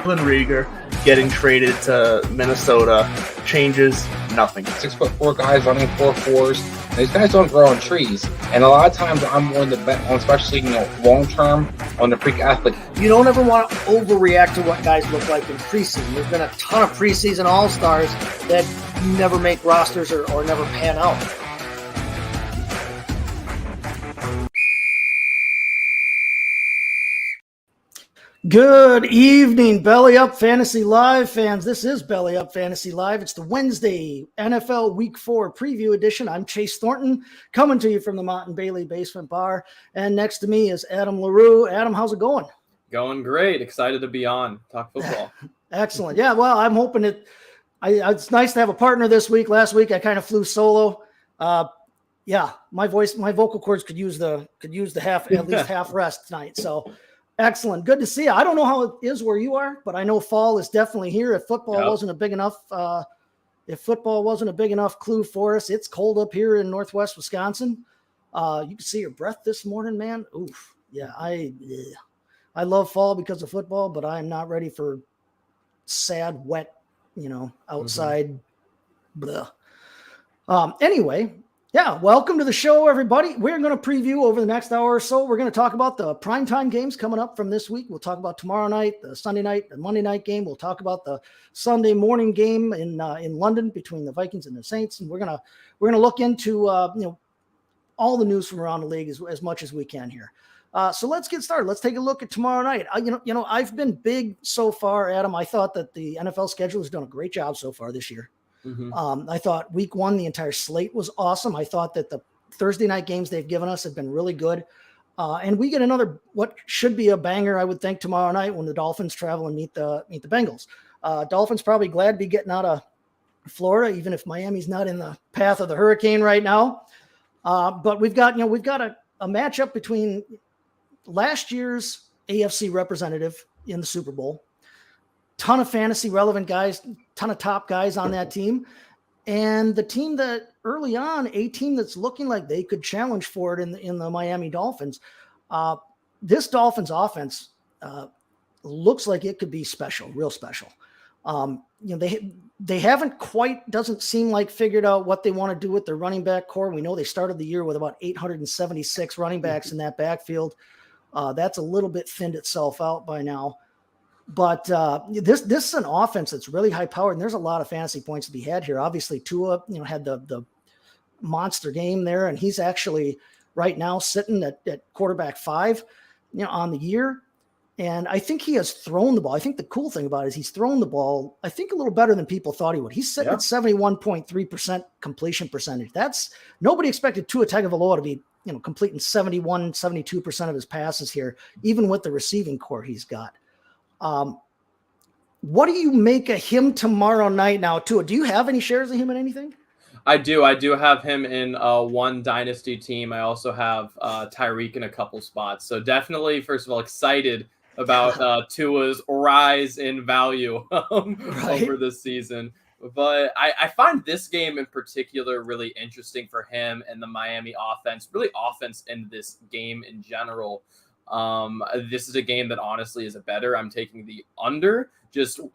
Jalen Reagor getting traded to Minnesota changes nothing. 6'4" guys running 4.4s. These guys don't grow on trees. And a lot of times I'm willing to bet on, especially, long term, on the freak athlete. You don't ever want to overreact to what guys look like in preseason. There's been a ton of preseason all-stars that never make rosters or never pan out. Good evening, Belly Up Fantasy Live fans. This is Belly Up Fantasy Live. It's the Wednesday NFL Week 4 preview edition. I'm Chase Thornton, coming to you from the Mott and Bailey Basement Bar. And next to me is Adam LaRue. Adam, how's it going? Going great. Excited to be on. Talk football. Excellent. Yeah, well, I'm hoping it's nice to have a partner this week. Last week, I kind of flew solo. Yeah, my vocal cords could use the at least half rest tonight. So excellent. Good to see you. I don't know how it is where you are, but I know fall is definitely here. If football wasn't a big enough clue for us, it's cold up here in Northwest Wisconsin. You can see your breath this morning, man. Oof. Yeah, I love fall because of football, but I'm not ready for sad, wet, outside. Blah. Anyway. Yeah, welcome to the show, everybody. We're going to preview over the next hour or so. We're going to talk about the primetime games coming up from this week. We'll talk about tomorrow night, the Sunday night, the Monday night game. We'll talk about the Sunday morning game in London between the Vikings and the Saints, and we're gonna look into all the news from around the league as much as we can here. So let's get started. Let's take a look at tomorrow night. I've been big so far, Adam. I thought that the NFL schedule has done a great job so far this year. Mm-hmm. I thought week 1, the entire slate was awesome. I thought that the Thursday night games they've given us have been really good. And we get another, what should be a banger, I would think, tomorrow night when the Dolphins travel and meet the Bengals. Dolphins probably glad to be getting out of Florida, even if Miami's not in the path of the hurricane right now. But we've got a matchup between last year's AFC representative in the Super Bowl, ton of fantasy relevant guys, ton of top guys on that team. And the team that early on, a team that's looking like they could challenge for it in the Miami Dolphins. This Dolphins offense looks like it could be special, real special. They haven't quite, doesn't seem like, figured out what they want to do with their running back core. We know they started the year with about 876 running backs in that backfield. That's a little bit thinned itself out by now. But this is an offense that's really high powered, and there's a lot of fantasy points to be had here. Obviously, Tua, had the monster game there, and he's actually right now sitting at quarterback 5, on the year. And I think he has thrown the ball. I think the cool thing about it is he's thrown the ball, I think, a little better than people thought he would. He's sitting at 71.3% completion percentage. That's nobody expected Tua Tagovailoa to be, completing 71, 72% of his passes here, even with the receiving core he's got. What do you make of him tomorrow night now, Tua? Do you have any shares of him in anything? I do have him in one dynasty team. I also have Tyreek in a couple spots. So definitely, first of all, excited about Tua's rise in value over this season. But I find this game in particular really interesting for him and the Miami offense, really offense in this game in general. This is a game that honestly is a better. I'm taking the under.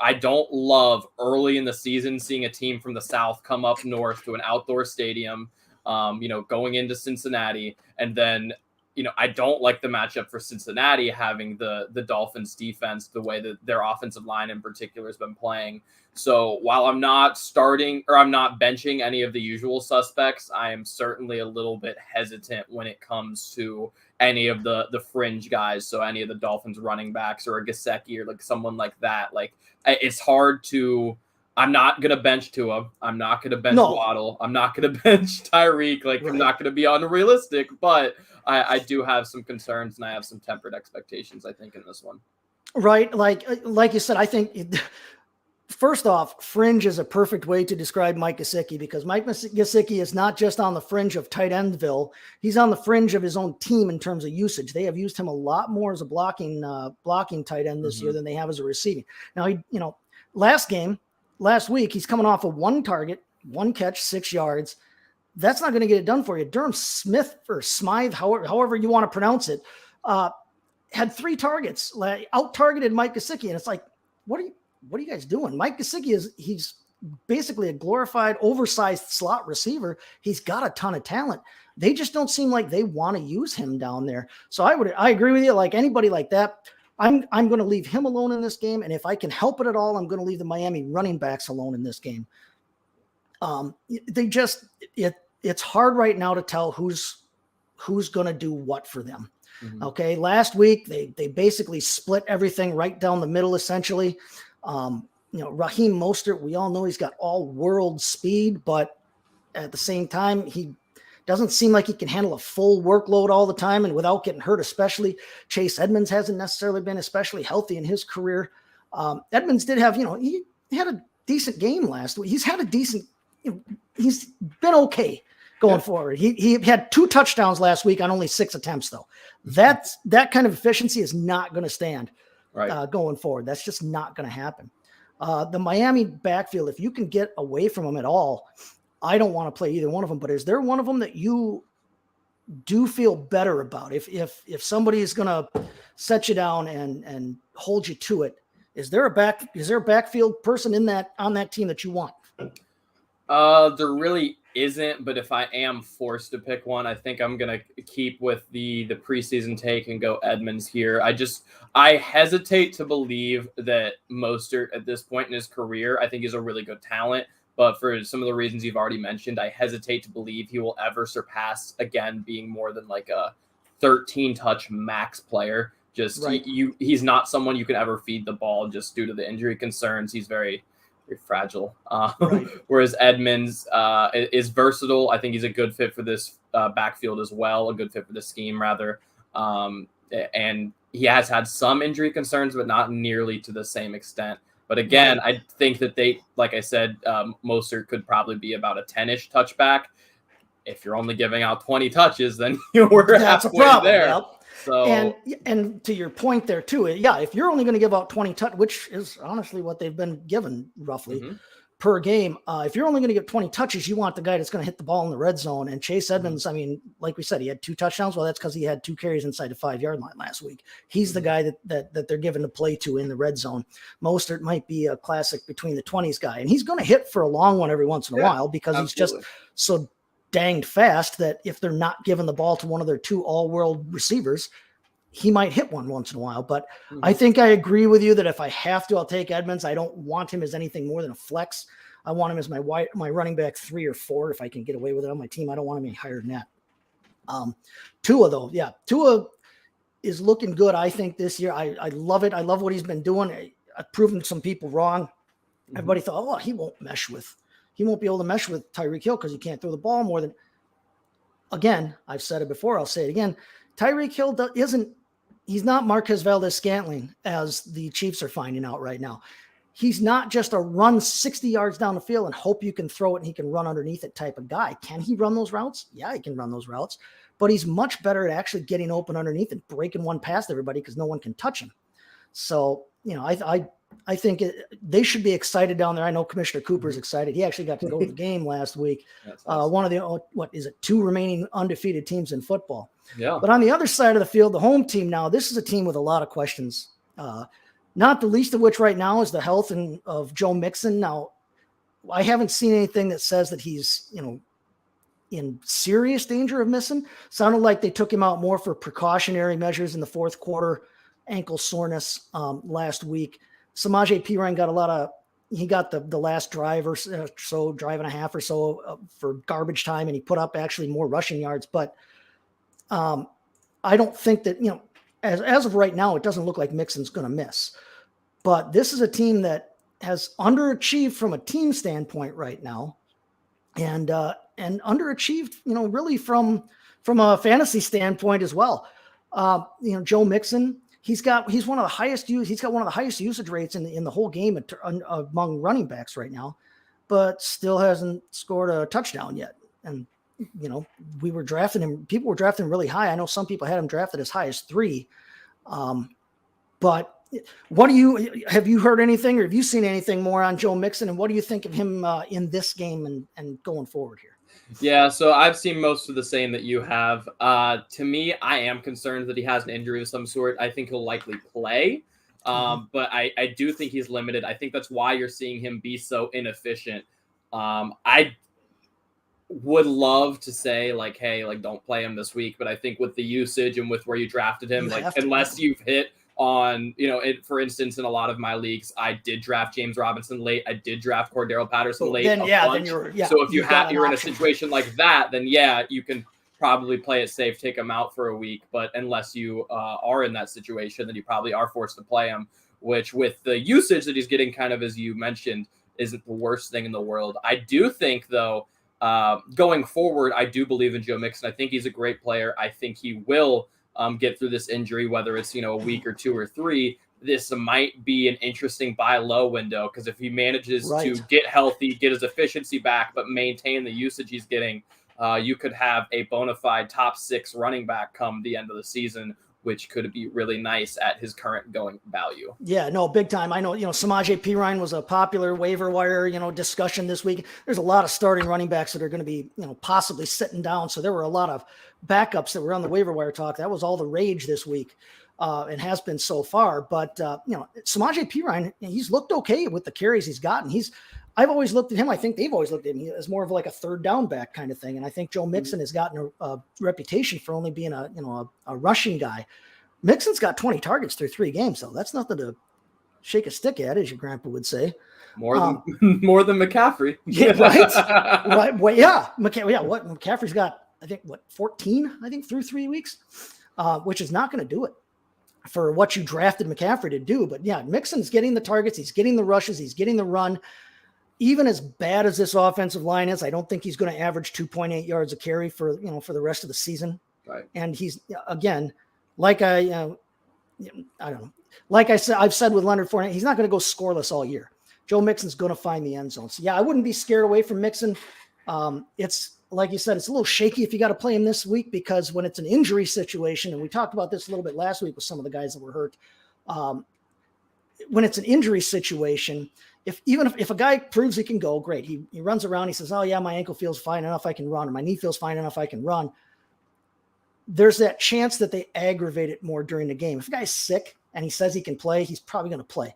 I don't love early in the season seeing a team from the South come up north to an outdoor stadium, going into Cincinnati. And then, I don't like the matchup for Cincinnati having the Dolphins defense, the way that their offensive line in particular has been playing. So while I'm not benching any of the usual suspects, I am certainly a little bit hesitant when it comes to any of the fringe guys. So any of the Dolphins running backs or a Gesicki or like someone like that. Like, it's hard to, I'm not going to bench Tua. I'm not going to bench Waddle. I'm not going to bench Tyreek. I'm not going to be unrealistic, but I do have some concerns and I have some tempered expectations, I think, in this one. Right. Like you said, I think first off, fringe is a perfect way to describe Mike Gesicki, because Mike Gesicki is not just on the fringe of tight endville. He's on the fringe of his own team in terms of usage. They have used him a lot more as a blocking tight end this year than they have as a receiving. Now, last week, he's coming off of 1 target, 1 catch, 6 yards. That's not going to get it done for you. Durham Smith, or Smythe, however you want to pronounce it, had 3 targets, out-targeted Mike Gesicki. And it's like, what are you guys doing? Mike Gesicki he's basically a glorified, oversized slot receiver. He's got a ton of talent. They just don't seem like they want to use him down there. So I agree with you. Like anybody like that, I'm going to leave him alone in this game. And if I can help it at all, I'm going to leave the Miami running backs alone in this game. It's hard right now to tell who's going to do what for them. Mm-hmm. Okay. Last week, they basically split everything right down the middle, essentially. Raheem Mostert, we all know he's got all world speed, but at the same time, he doesn't seem like he can handle a full workload all the time and without getting hurt, especially. Chase Edmonds hasn't necessarily been especially healthy in his career. Edmonds did have, he had a decent game last week. He's had a decent, he's been okay going forward. He had 2 touchdowns last week on only 6 attempts, though. That kind of efficiency is not going to stand going forward. That's just not going to happen. The Miami backfield, if you can get away from them at all, I don't want to play either one of them, but is there one of them that you do feel better about? If somebody is going to set you down and hold you to it, is there a backfield person on that team that you want? There really isn't, but if I am forced to pick one, I think I'm going to keep with the preseason take and go Edmonds here. I hesitate to believe that Mostert at this point in his career, I think he's a really good talent, but for some of the reasons you've already mentioned, I hesitate to believe he will ever surpass, again, being more than like a 13-touch max player. He's not someone you can ever feed the ball just due to the injury concerns. He's very fragile. Whereas Edmonds is versatile. I think he's a good fit for this backfield as well, a good fit for the scheme rather. And he has had some injury concerns, but not nearly to the same extent. But again, I think that like I said, Mostert could probably be about a 10-ish touchback. If you're only giving out 20 touches, then we're halfway there. Yep. So, and to your point there too, if you're only going to give out 20 touch, which is honestly what they've been given roughly per game. If you're only going to get 20 touches, you want the guy that's going to hit the ball in the red zone. And Chase Edmonds, I mean, like we said, he had 2 touchdowns. Well, that's because he had 2 carries inside the 5-yard line last week. He's the guy that they're given to play to in the red zone. Mostert might be a classic between the 20s guy, and he's going to hit for a long one every once in a while because he's just so danged fast that if they're not giving the ball to one of their 2 all-world receivers, he might hit one once in a while. But I think I agree with you that if I have to, I'll take Edmonds. I don't want him as anything more than a flex. I want him as my running back 3 or 4 if I can get away with it on my team. I don't want him any higher than that. Tua, though. Yeah, Tua is looking good, I think, this year. I love it. I love what he's been doing. I've proven some people wrong. Everybody thought, he won't be able to mesh with Tyreek Hill because he can't throw the ball more than. Again, I've said it before. I'll say it again. Tyreek Hill he's not Marquez Valdes-Scantling, as the Chiefs are finding out right now. He's not just a run 60 yards down the field and hope you can throw it and he can run underneath it type of guy. Can he run those routes? Yeah, he can run those routes, but he's much better at actually getting open underneath and breaking one past everybody because no one can touch him. So, I think they should be excited down there. I know Commissioner Cooper's excited. He actually got to go to the game last week. One of the 2 remaining undefeated teams in football. Yeah. But on the other side of the field, the home team now, this is a team with a lot of questions. Not the least of which right now is the health of Joe Mixon. Now, I haven't seen anything that says that he's, in serious danger of missing. Sounded like they took him out more for precautionary measures in the 4th quarter, ankle soreness last week. Samaje Perine got the last drive or so, drive and a half or so for garbage time, and he put up actually more rushing yards. But I don't think that, as of right now, it doesn't look like Mixon's going to miss. But this is a team that has underachieved from a team standpoint right now, and underachieved, really from a fantasy standpoint as well. Joe Mixon. He's got one of the highest usage rates in the whole game among running backs right now, but still hasn't scored a touchdown yet. And we were drafting him. People were drafting him really high. I know some people had him drafted as high as 3. But have you heard anything, or have you seen anything more on Joe Mixon? And what do you think of him in this game and going forward here? Yeah, so I've seen most of the same that you have. To me, I am concerned that he has an injury of some sort. I think he'll likely play. But I do think he's limited. I think that's why you're seeing him be so inefficient. I would love to say like, hey, like don't play him this week, but I think with the usage and with where you drafted him, unless you've hit on, for instance, in a lot of my leagues, I did draft James Robinson late. I did draft Cordero Patterson late. So if you're in a situation like that, then you can probably play it safe, take him out for a week. But unless you are in that situation, then you probably are forced to play him, which with the usage that he's getting, kind of as you mentioned, isn't the worst thing in the world. I do think, though, going forward, I do believe in Joe Mixon. I think he's a great player. I think he will get through this injury, whether it's, a week or 2 or 3. This might be an interesting buy low window, because if he manages to get healthy, get his efficiency back, but maintain the usage he's getting, you could have a bona fide top 6 running back come the end of the season, which could be really nice at his current going value. Yeah, no, big time. I know, Samaje Perine was a popular waiver wire, discussion this week. There's a lot of starting running backs that are going to be, possibly sitting down. So there were a lot of backups that were on the waiver wire talk. That was all the rage this week, and has been so far. But, Samaje Perine, he's looked okay with the carries he's gotten. I've always looked at him. I think they've always looked at him as more of like a third down back kind of thing. And I think Joe Mixon has gotten a reputation for only being a rushing guy. Mixon's got 20 targets through 3 games, though. That's nothing to shake a stick at, as your grandpa would say. More than McCaffrey. Yeah, right. Right. Well, yeah. What McCaffrey's got, 14, through 3 weeks, which is not going to do it for what you drafted McCaffrey to do. But yeah, Mixon's getting the targets. He's getting the rushes. He's getting the run. Even as bad as this offensive line is, I don't think he's going to average 2.8 yards a carry for the rest of the season. Right. And he's, again, like I don't know, like I said, I've said with Leonard Fournette, he's not going to go scoreless all year. Joe Mixon's going to find the end zone. So yeah, I wouldn't be scared away from Mixon. It's like you said, it's a little shaky if you got to play him this week, because when it's an injury situation, and we talked about this a little bit last week with some of the guys that were hurt. When it's an injury situation, if a guy proves he can go, great. He runs around, he says, oh yeah, my ankle feels fine enough, I can run, or my knee feels fine enough, I can run. There's that chance that they aggravate it more during the game. If a guy's sick and he says he can play, he's probably going to play.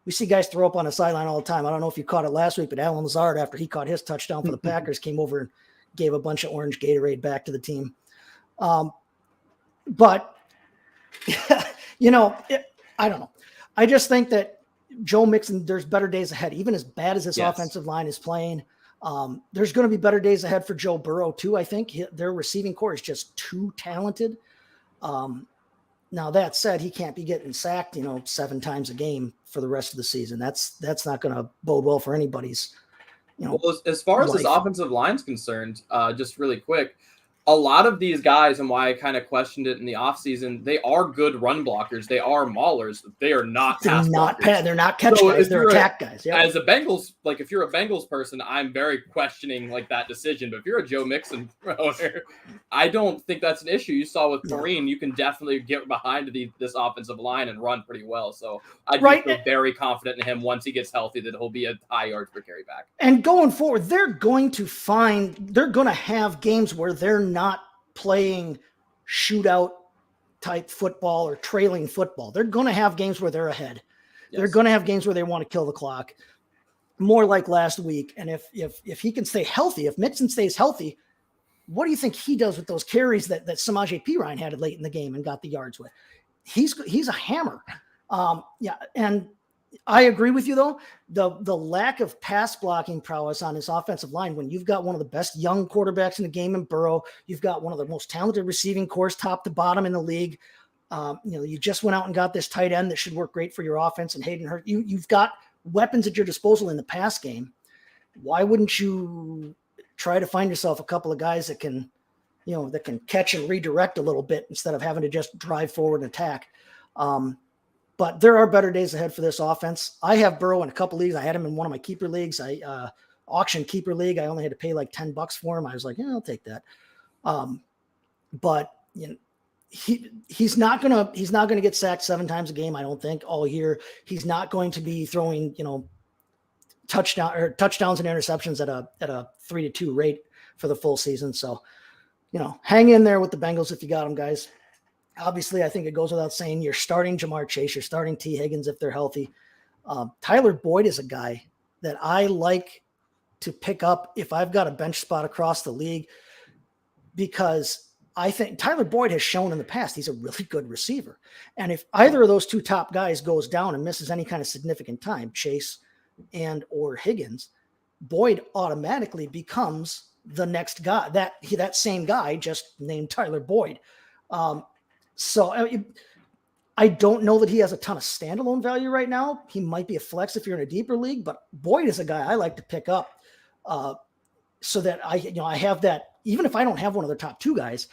We see guys throw up on the sideline all the time. I don't know if you caught it last week, but Alan Lazard, after he caught his touchdown for the Packers, came over and gave a bunch of orange Gatorade back to the team. But, I don't know. I just think that Joe Mixon, there's better days ahead, even as bad as this offensive line is playing. There's going to be better days ahead for Joe Burrow too. I think their receiving core is just too talented. Now that said, he can't be getting sacked, 7 times a game for the rest of the season. That's not going to bode well for anybody's, Well, as far as this offensive line's concerned, just really quick, a lot of these guys, and why I kind of questioned it in the offseason, they are good run blockers. They are maulers. They are not pass blockers. They're not catch guys. They're attack guys. Yep. As a Bengals, if you're a Bengals person, I'm very questioning that decision. But if you're a Joe Mixon owner, I don't think that's an issue. You saw with Perine, you can definitely get behind this offensive line and run pretty well. So I feel very confident in him once he gets healthy that he'll be a high yards per carry back. And going forward, they're going to have games where they're not playing shootout type football or trailing football. They're going to have games where they're ahead. Yes. They're going to have games where they want to kill the clock, more like last week. And if he can stay healthy, if Mixon stays healthy, what do you think he does with those carries that Samaje Perine had late in the game and got the yards with? He's a hammer. And I agree with you though. The lack of pass blocking prowess on his offensive line, when you've got one of the best young quarterbacks in the game in Burrow, you've got one of the most talented receiving cores top to bottom in the league. You just went out and got this tight end that should work great for your offense, and Hayden Hurst. You've got weapons at your disposal in the pass game. Why wouldn't you try to find yourself a couple of guys that can catch and redirect a little bit instead of having to just drive forward and attack? But there are better days ahead for this offense. I have Burrow in a couple leagues. I had him in one of my keeper leagues. I auction keeper league. I only had to pay like $10 for him. I was like, yeah, I'll take that. But he's not gonna get sacked 7 times a game, I don't think, all year. He's not going to be throwing touchdowns and interceptions at a 3-2 rate for the full season. So hang in there with the Bengals if you got them, guys. Obviously, I think it goes without saying you're starting Jamar Chase, you're starting T. Higgins if they're healthy. Tyler Boyd is a guy that I like to pick up if I've got a bench spot across the league, because I think Tyler Boyd has shown in the past he's a really good receiver. And if either of those two top guys goes down and misses any kind of significant time, Chase and or Higgins, Boyd automatically becomes the next guy, that same guy just named Tyler Boyd. So I don't know that he has a ton of standalone value right now. He might be a flex if you're in a deeper league, but Boyd is a guy I like to pick up so that I have that. Even if I don't have one of the top two guys,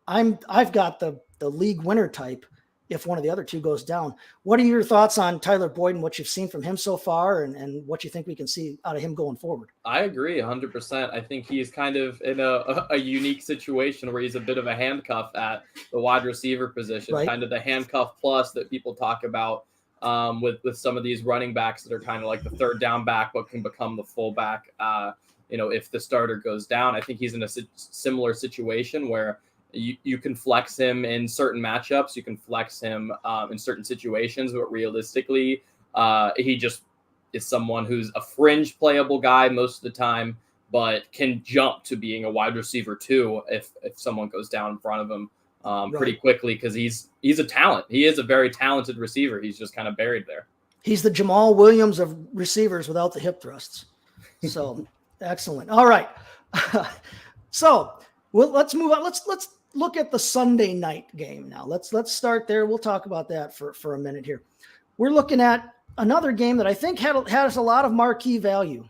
I've got the league winner type if one of the other two goes down. What are your thoughts on Tyler Boyd and what you've seen from him so far, and what you think we can see out of him going forward? I agree 100%. I think he's kind of in a unique situation where he's a bit of a handcuff at the wide receiver position, Right. Kind of the handcuff plus that people talk about with some of these running backs that are kind of like the third down back, but can become the fullback, if the starter goes down. I think he's in a similar situation where you can flex him in certain matchups. You can flex him in certain situations, but realistically, he just is someone who's a fringe playable guy most of the time, but can jump to being a wide receiver too if someone goes down in front of him pretty quickly, because he's a talent. He is a very talented receiver. He's just kind of buried there. He's the Jamal Williams of receivers without the hip thrusts. So excellent. All right. So let's move on. Let's look at the Sunday night game now. Let's start there. We'll talk about that for a minute here. We're looking at another game that I think has a lot of marquee value,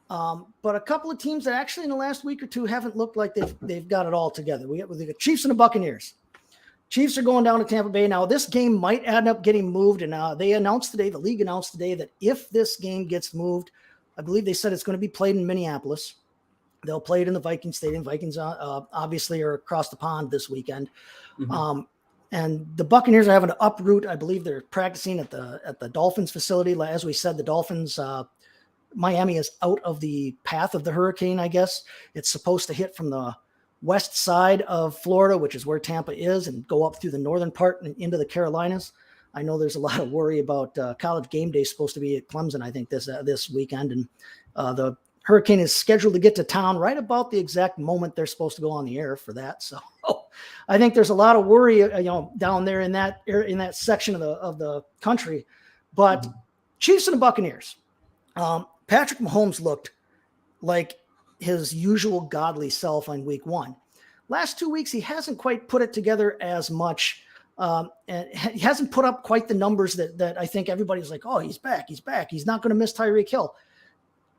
but a couple of teams that actually in the last week or two haven't looked like they've got it all together. We got the Chiefs and the Buccaneers. Chiefs are going down to Tampa Bay. Now, this game might end up getting moved, and the league announced today that if this game gets moved, I believe they said it's going to be played in Minneapolis. They'll play it in the Viking Stadium. Vikings obviously are across the pond this weekend. Mm-hmm. And the Buccaneers are having to uproot. I believe they're practicing at the Dolphins facility. As we said, the Dolphins, Miami is out of the path of the hurricane, I guess. It's supposed to hit from the west side of Florida, which is where Tampa is, and go up through the northern part and into the Carolinas. I know there's a lot of worry about College game day supposed to be at Clemson, I think, this weekend. And the hurricane is scheduled to get to town right about the exact moment they're supposed to go on the air for that. So I think there's a lot of worry, down there in that section of the country. But Chiefs and the Buccaneers, Patrick Mahomes looked like his usual godly self on week one. Last 2 weeks, he hasn't quite put it together as much. And he hasn't put up quite the numbers that I think everybody's like, oh, he's back. He's not going to miss Tyreek Hill.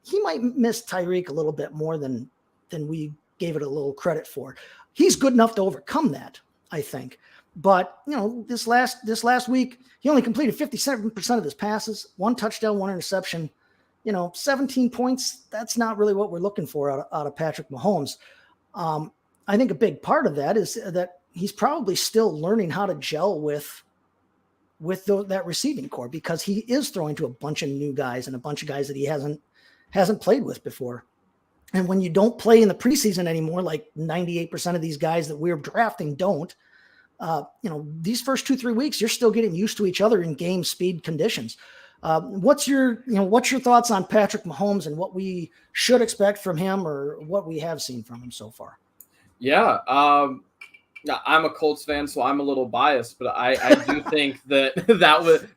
He might miss Tyreek a little bit more than we gave it a little credit for. He's good enough to overcome that, I think. But, this last week, he only completed 57% of his passes, 1 touchdown, 1 interception, 17 points. That's not really what we're looking for out of Patrick Mahomes. I think a big part of that is that he's probably still learning how to gel with that receiving core, because he is throwing to a bunch of new guys and a bunch of guys that he hasn't played with before. And when you don't play in the preseason anymore, like 98% of these guys that we're drafting don't, these first 2-3 weeks, you're still getting used to each other in game speed conditions. What's your thoughts on Patrick Mahomes and what we should expect from him, or what we have seen from him so far? Yeah. I'm a Colts fan, so I'm a little biased, but I do think that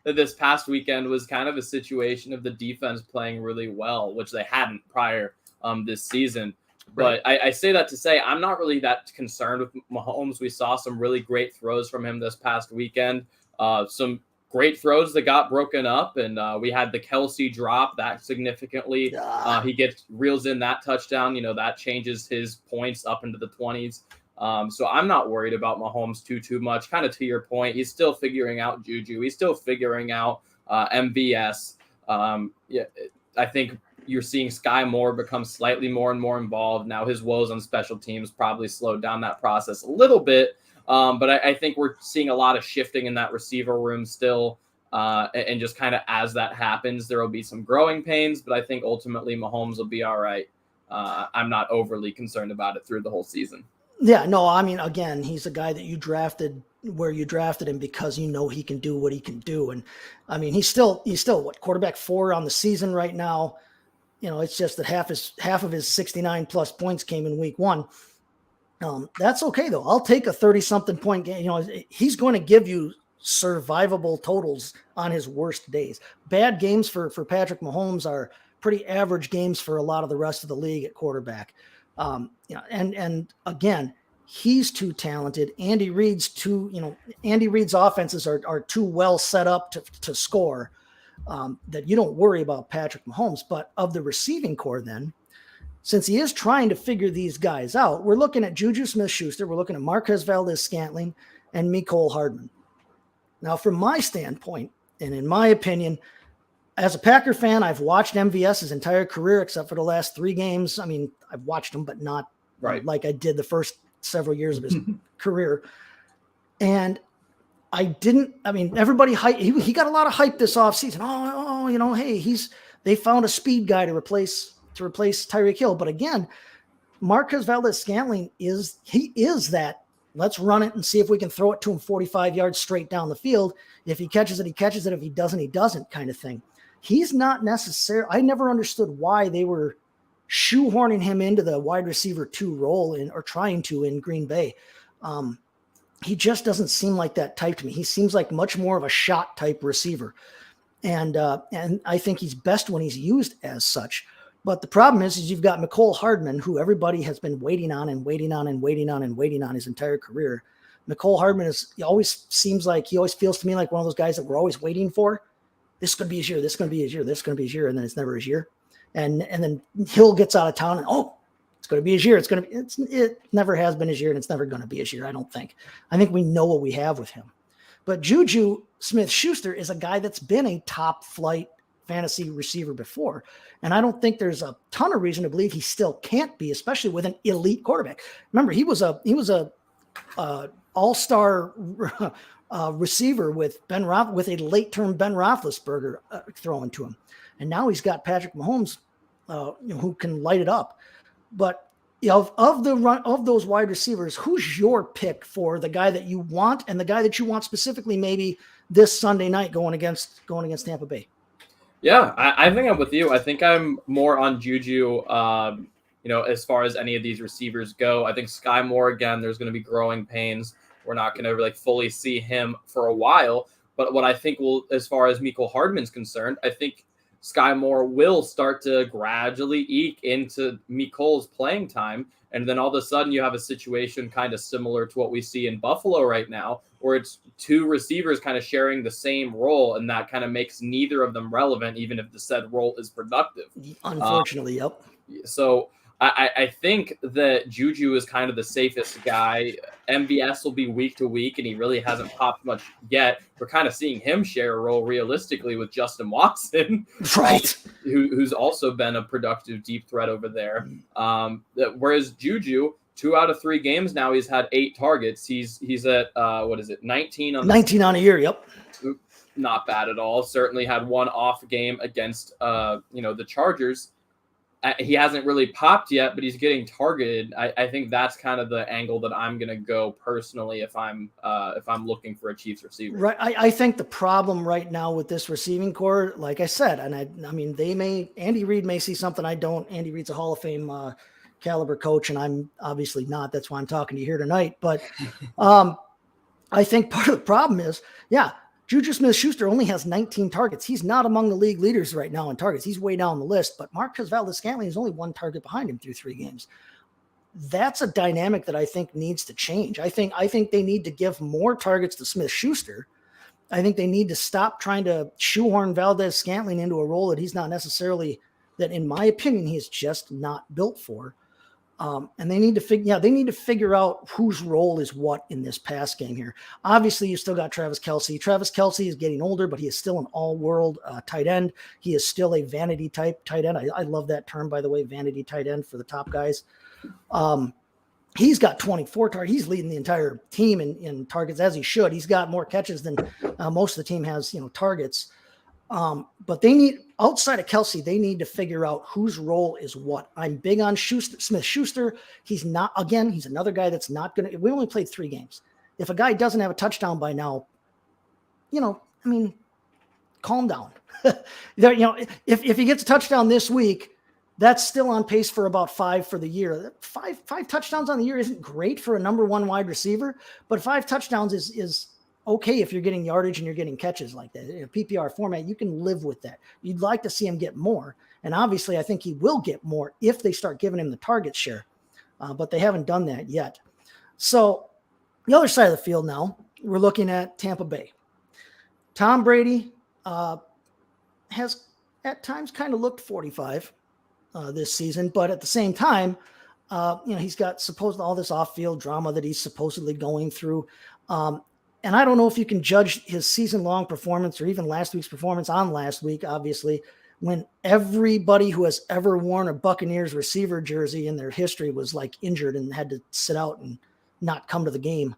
this past weekend was kind of a situation of the defense playing really well, which they hadn't prior this season. But I say that to say I'm not really that concerned with Mahomes. We saw some really great throws from him this past weekend. Some great throws that got broken up, and we had the Kelce drop that significantly. He reels in that touchdown. That changes his points up into the 20s. So I'm not worried about Mahomes too much. Kind of to your point, he's still figuring out Juju. He's still figuring out MVS. I think you're seeing Sky Moore become slightly more and more involved. Now his woes on special teams probably slowed down that process a little bit. But I think we're seeing a lot of shifting in that receiver room still. And just kind of as that happens, there will be some growing pains. But I think ultimately Mahomes will be all right. I'm not overly concerned about it through the whole season. Yeah, no, I mean, again, he's a guy that you drafted where you drafted him because you know he can do what he can do. And I mean, he's still what, quarterback 4 on the season right now. It's just that half of his 69 plus points came in week 1. That's okay though. I'll take a 30-something point game. He's going to give you survivable totals on his worst days. Bad games for Patrick Mahomes are pretty average games for a lot of the rest of the league at quarterback. And again, he's too talented. Andy Reid's offenses are too well set up to score, that you don't worry about Patrick Mahomes. But of the receiving core then, since he is trying to figure these guys out, we're looking at Juju Smith-Schuster, we're looking at Marquez Valdes-Scantling, and Mecole Hardman. Now, from my standpoint, and in my opinion, as a Packer fan, I've watched MVS his entire career except for the last 3 games. I mean, I've watched him, but not like I did the first several years of his career. And everybody he got a lot of hype this offseason. Hey, they found a speed guy to replace Tyreek Hill. But again, Marquez Valdes-Scantling is that. Let's run it and see if we can throw it to him 45 yards straight down the field. If he catches it, he catches it. If he doesn't, he doesn't, kind of thing. He's not necessarily. I never understood why they were shoehorning him into the wide receiver 2 role or trying to in Green Bay. He just doesn't seem like that type to me. He seems like much more of a shot type receiver. And I think he's best when he's used as such. But the problem is you've got Mecole Hardman, who everybody has been waiting on his entire career. Mecole Hardman always feels to me like one of those guys that we're always waiting for. This is going to be his year. This is going to be his year. This is going to be his year. And then it's never his year. And then Hill gets out of town and, it's going to be his year. It never has been his year, and it's never going to be his year. I don't think. I think we know what we have with him. But Juju Smith-Schuster is a guy that's been a top flight fantasy receiver before. And I don't think there's a ton of reason to believe he still can't be, especially with an elite quarterback. Remember, he was a all-star receiver with a late-term Ben Roethlisberger throwing to him. And now he's got Patrick Mahomes, who can light it up. But of those wide receivers, who's your pick for the guy that you want and the guy that you want specifically maybe this Sunday night going against Tampa Bay? Yeah, I think I'm with you. I think I'm more on Juju, as far as any of these receivers go. I think Sky Moore, again, there's going to be growing pains. We're not going to really fully see him for a while. But what I think as far as Mecole Hardman's concerned, I think Sky Moore will start to gradually eke into Mecole's playing time. And then all of a sudden you have a situation kind of similar to what we see in Buffalo right now, where it's 2 receivers kind of sharing the same role, and that kind of makes neither of them relevant, even if the said role is productive. Unfortunately, yep. So I think that Juju is kind of the safest guy. MVS will be week to week, and he really hasn't popped much yet. We're kind of seeing him share a role realistically with Justin Watson, right? Who's also been a productive deep threat over there. Whereas Juju, 2 out of 3 games now, he's had 8 targets. He's at 19 on 19 on a year. Yep, not bad at all. Certainly had 1 off game against the Chargers. He hasn't really popped yet, but he's getting targeted. I think that's kind of the angle that I'm going to go personally if I'm looking for a Chiefs receiver. Right. I think the problem right now with this receiving core, like I said, and I mean, Andy Reid may see something I don't. Andy Reid's a Hall of Fame caliber coach, and I'm obviously not. That's why I'm talking to you here tonight. But I think part of the problem is, Juju Smith-Schuster only has 19 targets. He's not among the league leaders right now in targets. He's way down the list, but Marquez Valdes-Scantling is only 1 target behind him through 3 games. That's a dynamic that I think needs to change. I think they need to give more targets to Smith-Schuster. I think they need to stop trying to shoehorn Valdes-Scantling into a role that he's not necessarily, that in my opinion, he is just not built for. And they need to figure out whose role is what in this pass game here. Obviously, you still got Travis Kelce. Travis Kelce is getting older, but he is still an all-world tight end. He is still a vanity type tight end. I love that term, by the way, vanity tight end for the top guys. He's got 24 targets. He's leading the entire team in targets, as he should. He's got more catches than most of the team has, targets. But they need, outside of Kelsey, they need to figure out whose role is what. I'm big on Smith-Schuster. He's not, again, he's another guy that's not going to, we only played 3 games. If a guy doesn't have a touchdown by now, calm down. If he gets a touchdown this week, that's still on pace for about 5 for the year. Five touchdowns on the year isn't great for a number 1 wide receiver, but 5 touchdowns is okay if you're getting yardage and you're getting catches like that. In a PPR format, you can live with that. You'd like to see him get more. And obviously, I think he will get more if they start giving him the target share. But they haven't done that yet. So the other side of the field now, we're looking at Tampa Bay. Tom Brady has at times kind of looked 45 this season, but at the same time, he's got all this off-field drama that he's supposedly going through. And I don't know if you can judge his season-long performance or even last week's performance on last week, obviously, when everybody who has ever worn a Buccaneers receiver jersey in their history was like injured and had to sit out and not come to the game.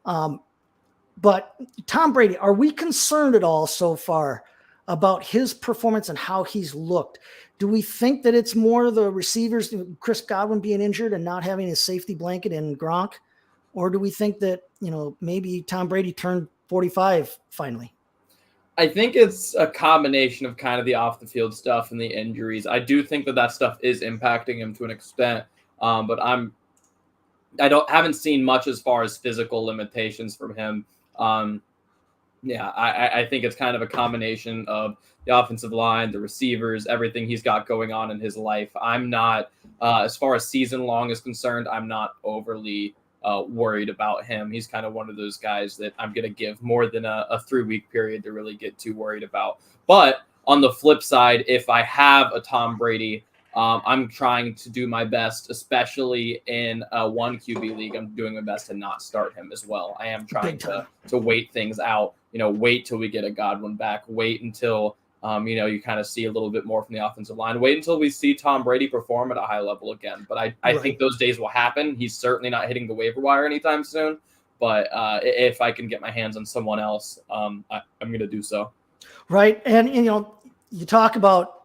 But Tom Brady, are we concerned at all so far about his performance and how he's looked? Do we think that it's more the receivers, Chris Godwin being injured and not having his safety blanket in Gronk? Or do we think that, maybe Tom Brady turned 45 finally? I think it's a combination of kind of the off the field stuff and the injuries. I do think that stuff is impacting him to an extent. But haven't seen much as far as physical limitations from him. I think it's kind of a combination of the offensive line, the receivers, everything he's got going on in his life. I'm not, as far as season long is concerned, I'm not overly worried about him. He's kind of one of those guys that I'm going to give more than a 3-week period to really get too worried about. But on the flip side, if I have a Tom Brady, I'm trying to do my best, especially in a 1 QB league. I'm doing my best to not start him as well. I am trying to wait things out, wait till we get a Godwin back, wait until, you kind of see a little bit more from the offensive line, wait until we see Tom Brady perform at a high level again. But I think those days will happen. He's certainly not hitting the waiver wire anytime soon. But if I can get my hands on someone else, I'm going to do so. Right. And, you talk about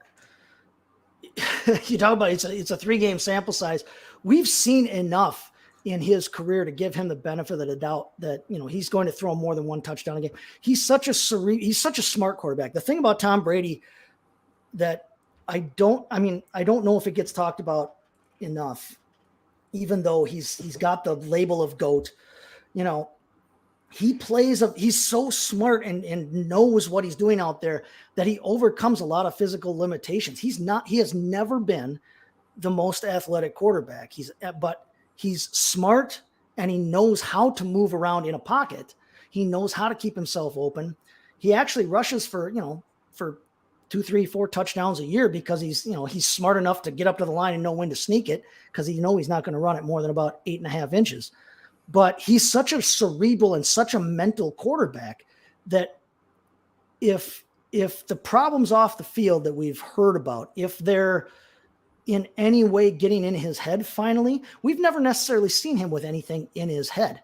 it's a 3-game sample size. We've seen enough in his career to give him the benefit of the doubt that, he's going to throw more than 1 touchdown a game. He's such a smart quarterback. The thing about Tom Brady that I don't know if it gets talked about enough, even though he's got the label of GOAT, he's so smart and knows what he's doing out there that he overcomes a lot of physical limitations. He has never been the most athletic quarterback. But he's smart and he knows how to move around in a pocket. He knows how to keep himself open. He actually rushes for 2, 3, 4 touchdowns a year because he's smart enough to get up to the line and know when to sneak it because he's not going to run it more than about 8.5 inches. But he's such a cerebral and such a mental quarterback that if the problems off the field that we've heard about, if they're in any way getting in his head finally, we've never necessarily seen him with anything in his head.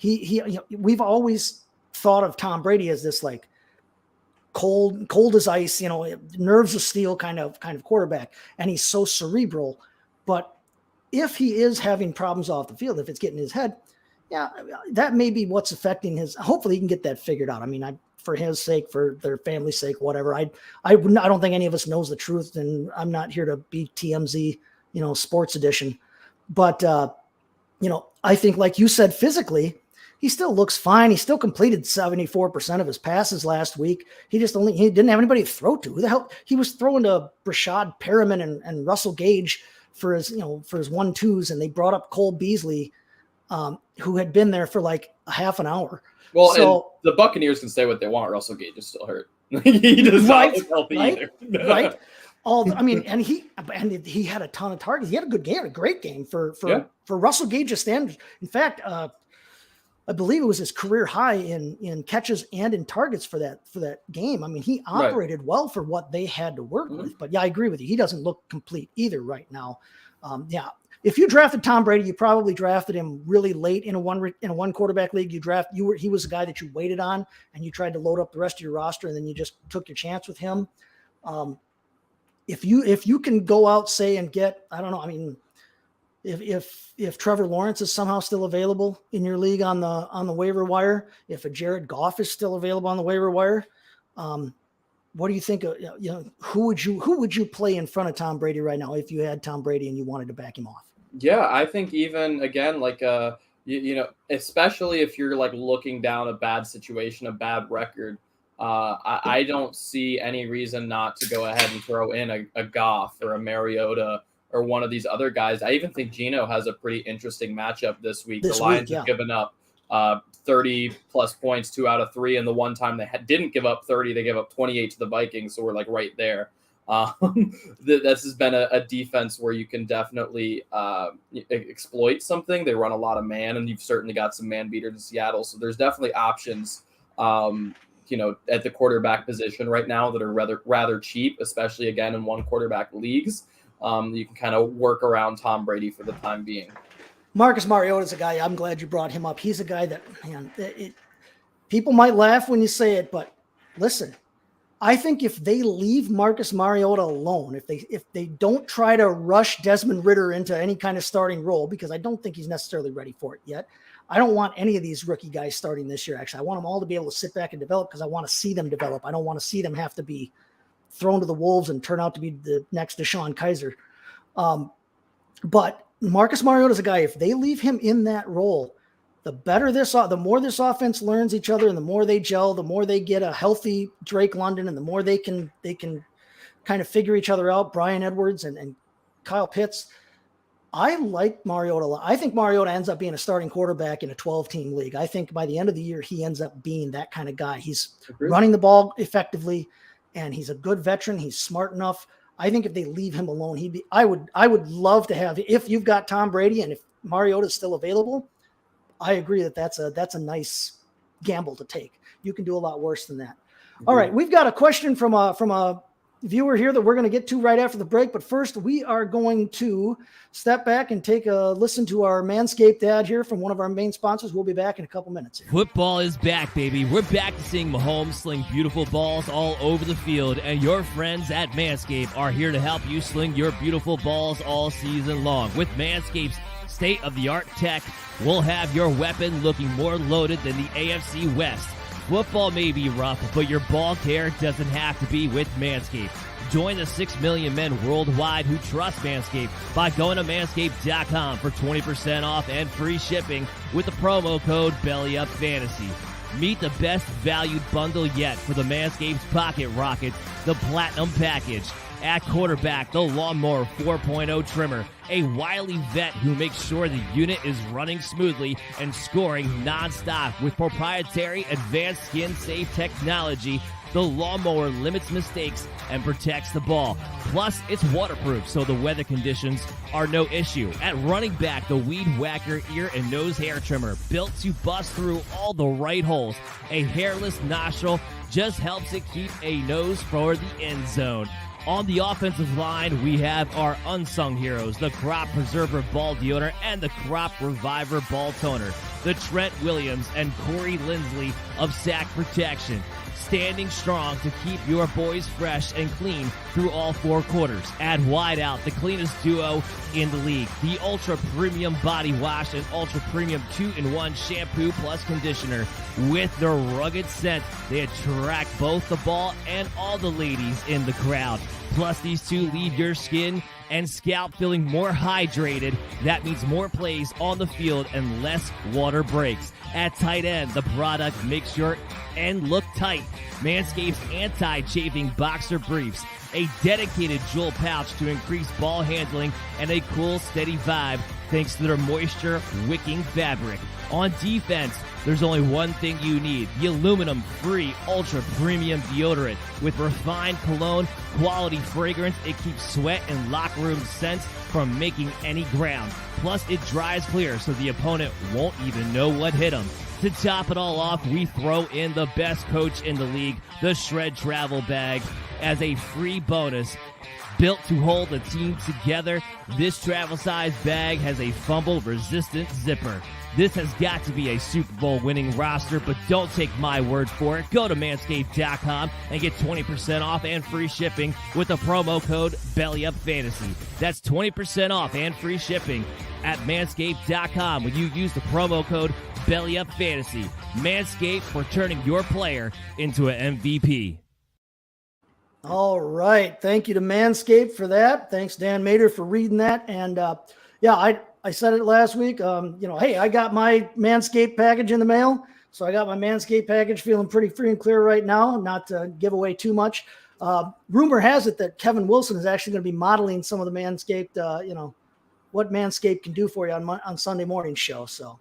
We've always thought of Tom Brady as this like cold as ice, nerves of steel kind of quarterback. And he's so cerebral. But if he is having problems off the field, if it's getting in his head, that may be what's affecting hopefully he can get that figured out. I mean, for his sake, for their family's sake, whatever. I don't think any of us knows the truth, and I'm not here to be TMZ, sports edition. But, I think like you said, physically, he still looks fine. He still completed 74% of his passes last week. He didn't have anybody to throw to. Who the hell? He was throwing to Rashad Perriman and Russell Gage for his 1-2s, and they brought up Cole Beasley, who had been there for like a half an hour. Well, and the Buccaneers can say what they want. Russell Gage is still hurt. He does not look healthy either. Right. And he had a ton of targets. He had a good game, a great game for Russell Gage's standards. In fact, I believe it was his career high in catches and in targets for that game. I mean, he operated well for what they had to work with. But I agree with you. He doesn't look complete either right now. if you drafted Tom Brady, you probably drafted him really late in a one quarterback league. He was a guy that you waited on, and you tried to load up the rest of your roster, and then you just took your chance with him. If you can go out, say, and get, I don't know, I mean, if Trevor Lawrence is somehow still available in your league on the waiver wire, if a Jared Goff is still available on the waiver wire, what do you think? Who would you play in front of Tom Brady right now if you had Tom Brady and you wanted to back him off? Yeah, I think even again, like especially if you're like looking down a bad situation, a bad record, I don't see any reason not to go ahead and throw in a Goff or a Mariota or one of these other guys. I even think Geno has a pretty interesting matchup this week. The Lions have given up 30 plus points 2 out of 3, and the one time they didn't give up 30, they gave up 28 to the Vikings, so we're like right there. This has been a defense where you can definitely exploit something. They run a lot of man, and you've certainly got some man beaters in Seattle, so there's definitely options at the quarterback position right now that are rather cheap, especially again in one quarterback leagues. You can kind of work around Tom Brady for the time being. Marcus Mariota is a guy, I'm glad you brought him up. He's a guy that, man, people might laugh when you say it, but listen, I think if they leave Marcus Mariota alone, if they don't try to rush Desmond Ridder into any kind of starting role, because I don't think he's necessarily ready for it yet. I don't want any of these rookie guys starting this year, actually. I want them all to be able to sit back and develop because I want to see them develop. I don't want to see them have to be thrown to the wolves and turn out to be the next DeShone Kizer. But Marcus Mariota is a guy, if they leave him in that role, the more this offense learns each other and the more they gel, the more they get a healthy Drake London and the more they can kind of figure each other out, Brian Edwards and Kyle Pitts. I like Mariota. I think Mariota ends up being a starting quarterback in a 12-team league. I think by the end of the year, he ends up being that kind of guy. He's running the ball effectively, and he's a good veteran. He's smart enough. I think if they leave him alone, I would love to have, if you've got Tom Brady and if Mariota is still available, I agree that that's a nice gamble to take. You can do a lot worse than that. All right. We've got a question from a viewer here that we're going to get to right after the break. But first, we are going to step back and take a listen to our Manscaped ad here from one of our main sponsors. We'll be back in a couple minutes here. Football is back, baby. We're back to seeing Mahomes sling beautiful balls all over the field, and your friends at Manscaped are here to help you sling your beautiful balls all season long. With Manscaped's state-of-the-art tech, we'll have your weapon looking more loaded than the AFC West. Football may be rough, but your ball care doesn't have to be with Manscaped. Join the 6 million men worldwide who trust Manscaped by going to manscaped.com for 20% off and free shipping with the promo code BELLYUPFANTASY. Meet the best valued bundle yet for the Manscaped Pocket Rocket, the Platinum Package. At quarterback, the Lawnmower 4.0 trimmer, a wily vet who makes sure the unit is running smoothly and scoring nonstop with proprietary advanced skin-safe technology. The Lawnmower limits mistakes and protects the ball. Plus, it's waterproof, so the weather conditions are no issue. At running back, the Weed Whacker ear and nose hair trimmer, built to bust through all the right holes. A hairless nostril just helps it keep a nose for the end zone. On the offensive line, we have our unsung heroes, the Crop Preserver Ball Deodorant and the Crop Reviver Ball Toner, the Trent Williams and Corey Lindsley of Sack Protection, standing strong to keep your boys fresh and clean through all 4 quarters. At wideout, the cleanest duo in the league, the Ultra Premium Body Wash and Ultra Premium 2-in-1 Shampoo plus Conditioner. With their rugged scent, they attract both the ball and all the ladies in the crowd. Plus, these two leave your skin and scalp feeling more hydrated. That means more plays on the field and less water breaks. At tight end, the product makes your end look tight. Manscaped's anti-chafing boxer briefs, a dedicated jewel pouch to increase ball handling and a cool, steady vibe thanks to their moisture-wicking fabric. On defense, there's only one thing you need, the aluminum-free Ultra Premium Deodorant. With refined cologne, quality fragrance, it keeps sweat and locker room scents from making any ground. Plus, it dries clear so the opponent won't even know what hit them. To top it all off, we throw in the best coach in the league, the Shred Travel Bag. as a free bonus. Built to hold the team together, this travel-size bag has a fumble-resistant zipper. This has got to be a Super Bowl winning roster, but don't take my word for it. Go to manscaped.com and get 20% off and free shipping with the promo code BELLYUPFANTASY. That's 20% off and free shipping at manscaped.com when you use the promo code BELLYUPFANTASy. Manscaped for turning your player into an MVP. All right. Thank you to Manscaped for that. Thanks, Dan Mader, for reading that. And I said it last week. Hey, I got my Manscaped package in the mail. So I got my Manscaped package feeling pretty free and clear right now, not to give away too much. Rumor has it that Kevin Wilson is actually going to be modeling some of the Manscaped, what Manscaped can do for you on Sunday morning show. So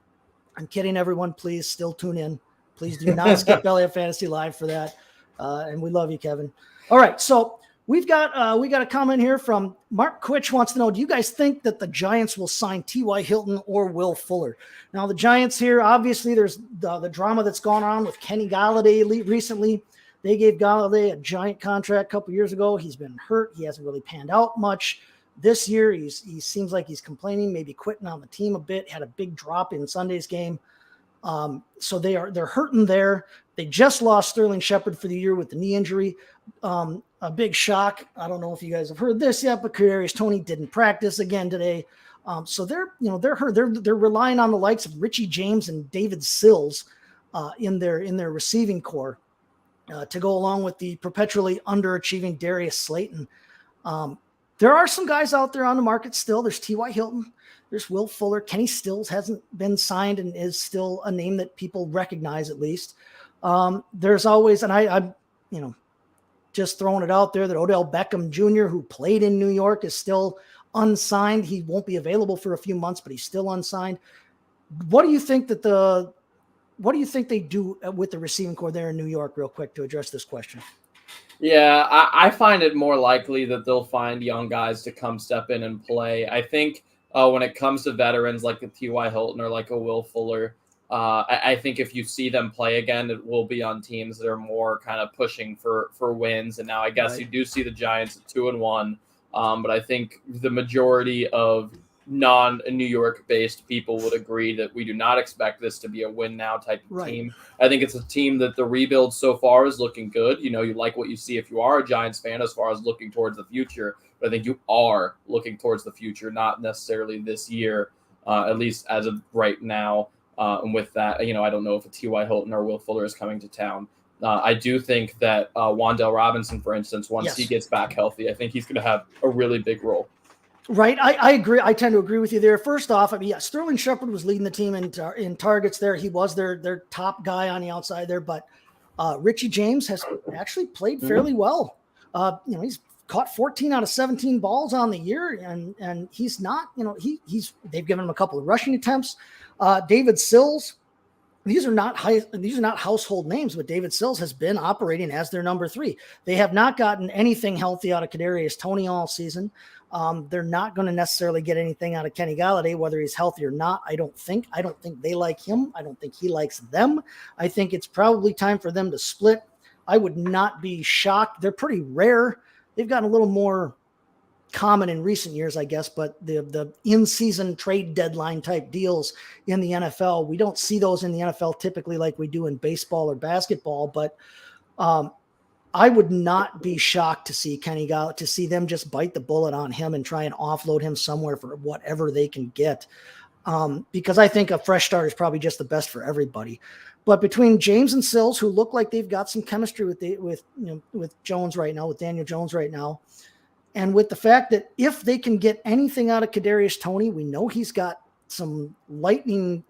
I'm kidding, everyone. Please still tune in. Please do not skip Belly Up Fantasy Live for that. And we love you, Kevin. All right, so we got a comment here from Mark Quitch wants to know, do you guys think that the Giants will sign T.Y. Hilton or Will Fuller? Now, the Giants here, obviously, there's the drama that's gone on with Kenny Golladay recently. They gave Golladay a giant contract a couple years ago. He's been hurt. He hasn't really panned out much. This year, he seems like he's complaining, maybe quitting on the team a bit, had a big drop in Sunday's game. So they're hurting there. They just lost Sterling Shepard for the year with the knee injury. A big shock. I don't know if you guys have heard this yet, but Kadarius Toney didn't practice again today. So they're hurt. They're relying on the likes of Richie James and David Sills in their receiving core to go along with the perpetually underachieving Darius Slayton. There are some guys out there on the market still. There's T.Y. Hilton. There's Will Fuller. Kenny Stills hasn't been signed and is still a name that people recognize at least. There's always, and I'm just throwing it out there, that Odell Beckham Jr., who played in New York, is still unsigned. He won't be available for a few months, but he's still unsigned. What do you think they do with the receiving core there in New York, real quick, to address this question? Yeah, I find it more likely that they'll find young guys to come step in and play. I think when it comes to veterans like a T.Y. Hilton or like a Will Fuller, I think if you see them play again, it will be on teams that are more kind of pushing for wins. And now I guess you do see the Giants at 2-1. But I think the majority of non-New York-based people would agree that we do not expect this to be a win now type of team. I think it's a team that the rebuild so far is looking good. You like what you see if you are a Giants fan as far as looking towards the future. But I think you are looking towards the future, not necessarily this year, at least as of right now. And with that, I don't know if a T.Y. Hilton or Will Fuller is coming to town. I do think that Wan'Dale Robinson, for instance, once he gets back healthy, I think he's going to have a really big role. Right. I agree. I tend to agree with you there. First off, Sterling Shepard was leading the team in targets there. He was their top guy on the outside there, but Richie James has actually played fairly well. He's caught 14 out of 17 balls on the year, and he's not, they've given him a couple of rushing attempts. David Sills, these are not household names, but David Sills has been operating as their number 3. They have not gotten anything healthy out of Kadarius Toney all season. They're not going to necessarily get anything out of Kenny Golladay, whether he's healthy or not. I don't think they like him. I don't think he likes them. I think it's probably time for them to split. I would not be shocked. They're pretty rare. They've gotten a little more common in recent years, I guess, but the in-season trade deadline type deals in the NFL, we don't see those in the NFL typically like we do in baseball or basketball, but I would not be shocked to see Kenny Golladay, to see them just bite the bullet on him and try and offload him somewhere for whatever they can get. Because I think a fresh start is probably just the best for everybody. But between James and Sills, who look like they've got some chemistry with Jones right now, with Daniel Jones right now, and with the fact that if they can get anything out of Kadarius Toney, we know he's got some lightning,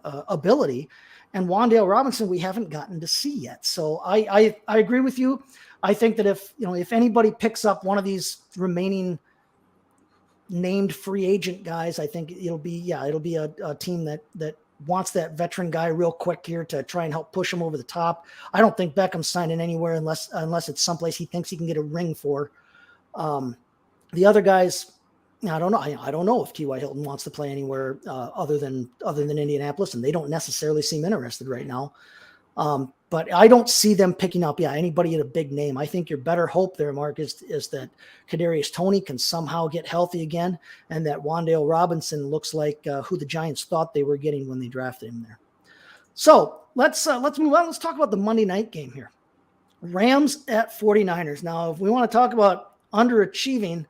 ability. And Wan'Dale Robinson, we haven't gotten to see yet. So I agree with you. I think that if anybody picks up one of these remaining named free agent guys, I think it'll be a team that wants that veteran guy real quick here to try and help push him over the top. I don't think Beckham's signing anywhere unless it's someplace he thinks he can get a ring for. The other guys, I don't know. I don't know if T.Y. Hilton wants to play anywhere other than Indianapolis, and they don't necessarily seem interested right now. But I don't see them picking up, anybody at a big name. I think your better hope there, Mark, is that Kadarius Toney can somehow get healthy again, and that Wan'Dale Robinson looks like who the Giants thought they were getting when they drafted him there. So let's move on. Let's talk about the Monday night game here. Rams at 49ers. Now, if we want to talk about underachieving,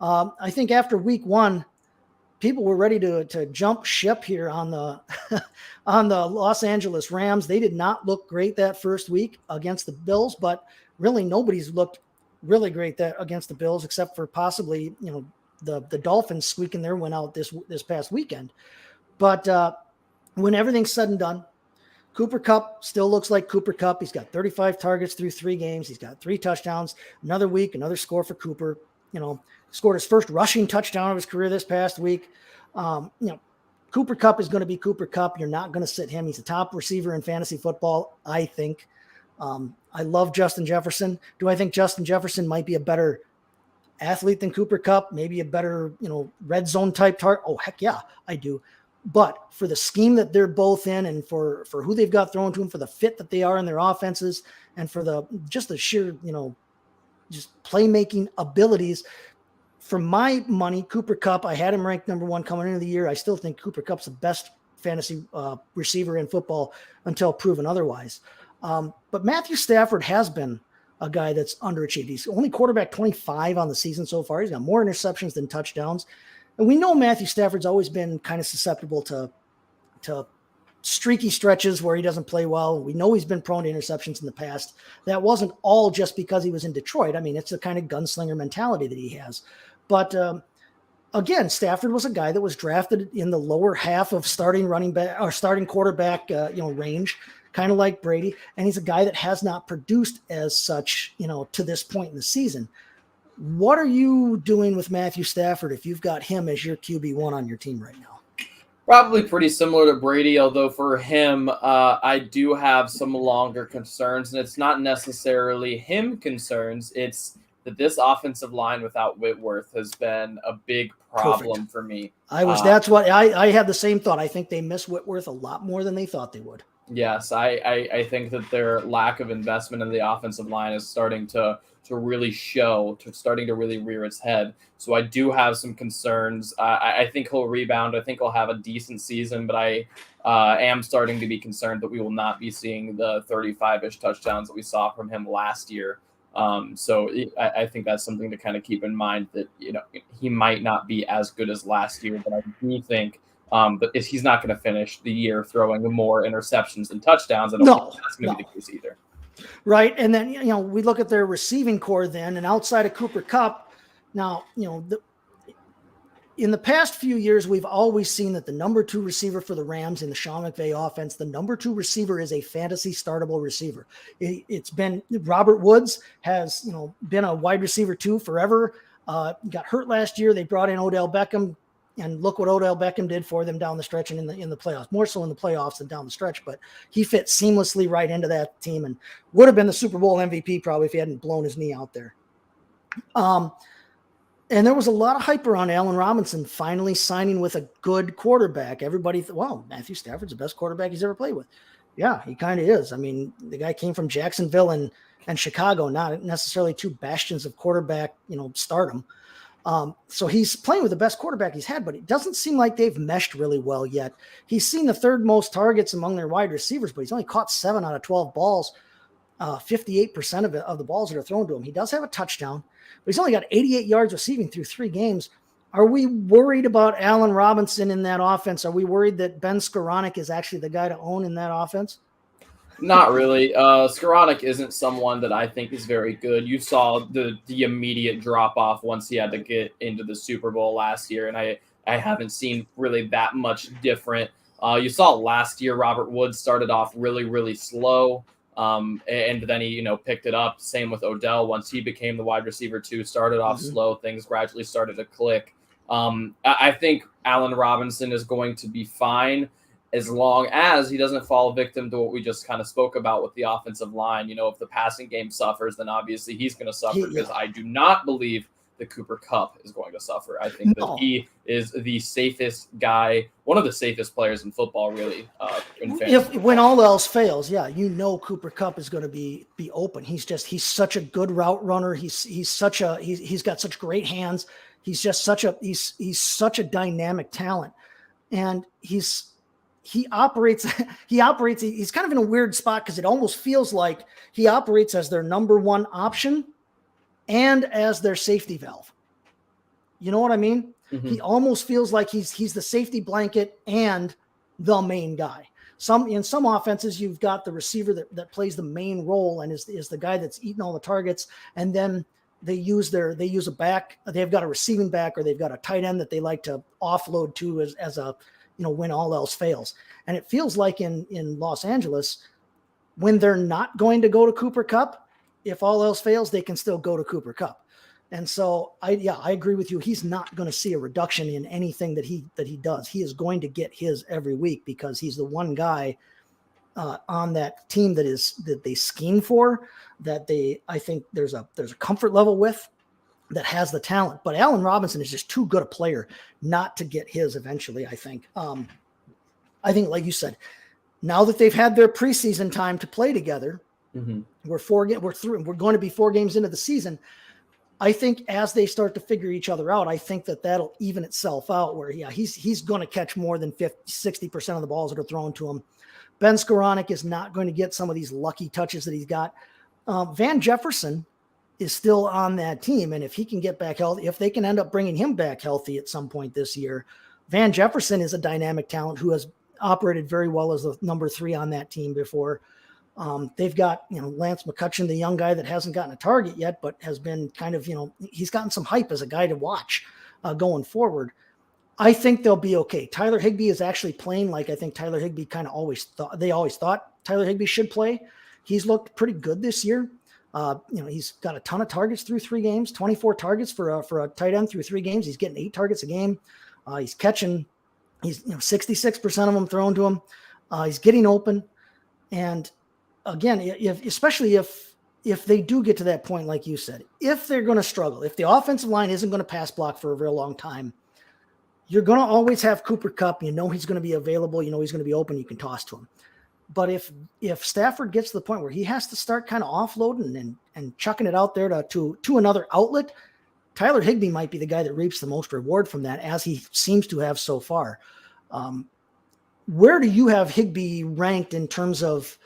I think after week 1, people were ready to jump ship here on the on the Los Angeles Rams. They did not look great that first week against the Bills, but really nobody's looked really great against the Bills except for possibly the Dolphins squeaking their win out this past weekend. But when everything's said and done, Cooper Kupp still looks like Cooper Kupp. He's got 35 targets through 3 games. He's got 3 touchdowns. Another week, another score for Cooper. Scored his first rushing touchdown of his career this past week. Cooper Kupp is going to be Cooper Kupp. You're not going to sit him. He's a top receiver in fantasy football, I think. I love Justin Jefferson. Do I think Justin Jefferson might be a better athlete than Cooper Kupp? Maybe a better, red zone type target? Oh, heck yeah, I do. But for the scheme that they're both in, and for who they've got thrown to them, for the fit that they are in their offenses, and for the sheer, just playmaking abilities, for my money, Cooper Kupp, I had him ranked number 1 coming into the year. I still think Cooper Kupp's the best fantasy receiver in football until proven otherwise. But Matthew Stafford has been a guy that's underachieved. He's only quarterback 25 on the season so far. He's got more interceptions than touchdowns. And we know Matthew Stafford's always been kind of susceptible to streaky stretches where he doesn't play well. We know he's been prone to interceptions in the past. That wasn't all just because he was in Detroit. I mean, it's the kind of gunslinger mentality that he has. But again, Stafford was a guy that was drafted in the lower half of starting running back or starting quarterback, range, kind of like Brady. And he's a guy that has not produced as such, to this point in the season. What are you doing with Matthew Stafford if you've got him as your QB1 on your team right now? Probably pretty similar to Brady, although for him, I do have some longer concerns, and it's not necessarily him concerns. It's that this offensive line without Whitworth has been a big problem for me. That's what I had the same thought. I think they miss Whitworth a lot more than they thought they would. Yes, I think that their lack of investment in the offensive line is starting to really show, starting to really rear its head. So I do have some concerns. I think he'll rebound. I think he'll have a decent season, but I am starting to be concerned that we will not be seeing the 35-ish touchdowns that we saw from him last year. So I think that's something to kind of keep in mind, that he might not be as good as last year, but I do think that he's not going to finish the year throwing more interceptions than touchdowns. I don't think that's going to be the case either. Right. And then, we look at their receiving core then, and outside of Cooper Kupp, now, in the past few years, we've always seen that the number 2 receiver for the Rams in the Sean McVay offense, the number 2 receiver is a fantasy startable receiver. It's been Robert Woods has, been a wide receiver 2 forever. Got hurt last year. They brought in Odell Beckham, and look what Odell Beckham did for them down the stretch and in the playoffs, more so in the playoffs than down the stretch. But he fit seamlessly right into that team and would have been the Super Bowl MVP probably if he hadn't blown his knee out there. And there was a lot of hype around Allen Robinson finally signing with a good quarterback. Everybody thought, well, Matthew Stafford's the best quarterback he's ever played with. Yeah, he kind of is. I mean, the guy came from Jacksonville and Chicago, not necessarily 2 bastions of quarterback, stardom. So he's playing with the best quarterback he's had, but it doesn't seem like they've meshed really well yet. He's seen the 3rd most targets among their wide receivers, but he's only caught 7 out of 12 balls, 58% of the balls that are thrown to him. He does have a touchdown, but he's only got 88 yards receiving through 3 games. Are we worried about Allen Robinson in that offense? Are we worried that Ben Skoranek is actually the guy to own in that offense? Not really. Skoranek isn't someone that I think is very good. You saw the immediate drop off once he had to get into the Super Bowl last year, and I haven't seen really that much different. You saw last year Robert Woods started off really, really slow, and then he picked it up. Same with Odell. Once he became the wide receiver 2, started off slow. Things gradually started to click. I think Allen Robinson is going to be fine, as long as he doesn't fall victim to what we just kind of spoke about with the offensive line. If the passing game suffers, then obviously he's going to suffer, because I do not believe that Cooper Kupp is going to suffer. I think that he is the safest guy, one of the safest players in football, really. When all else fails, Cooper Kupp is going to be open. He's such a good route runner. He's got such great hands. He's just such a dynamic talent, and he operates he's kind of in a weird spot because it almost feels like he operates as their number one option and as their safety valve. You know what I mean? Mm-hmm. He almost feels like he's the safety blanket and the main guy. In some offenses, you've got the receiver that plays the main role and is the guy that's eating all the targets, and then they use a back. They've got a receiving back, or they've got a tight end that they like to offload to as a, when all else fails. And it feels like in Los Angeles, when they're not going to go to Cooper Kupp, if all else fails, they can still go to Cooper Kupp. And so I agree with you. He's not going to see a reduction in anything that he does. He is going to get his every week because he's the one guy on that team that they scheme for, that I think there's a comfort level with, that has the talent. But Allen Robinson is just too good a player not to get his eventually, I think. I think, like you said, now that they've had their preseason time to play together, mm-hmm. We're going to be 4 games into the season. I think as they start to figure each other out, I think that'll even itself out where, he's going to catch more than 60% of the balls that are thrown to him. Ben Skoranek is not going to get some of these lucky touches that he's got. Van Jefferson is still on that team. And if he can get back healthy, if they can end up bringing him back healthy at some point this year, Van Jefferson is a dynamic talent who has operated very well as the number 3 on that team before. They've got, Lance McCutcheon, the young guy that hasn't gotten a target yet, but has been kind of, he's gotten some hype as a guy to watch going forward. I think they'll be okay. Tyler Higbee is actually playing like I think Tyler Higbee always thought Tyler Higbee should play. He's looked pretty good this year. He's got a ton of targets through 3 games, 24 targets for a tight end through 3 games. He's getting 8 targets a game. He's catching, 66% of them thrown to him. He's getting open. And again, especially if they do get to that point, like you said, if they're going to struggle, if the offensive line isn't going to pass block for a real long time, you're going to always have Cooper Kupp. He's going to be available. He's going to be open. You can toss to him. But if Stafford gets to the point where he has to start kind of offloading and chucking it out there to another outlet, Tyler Higbee might be the guy that reaps the most reward from that, as he seems to have so far. Where do you have Higbee ranked in terms of,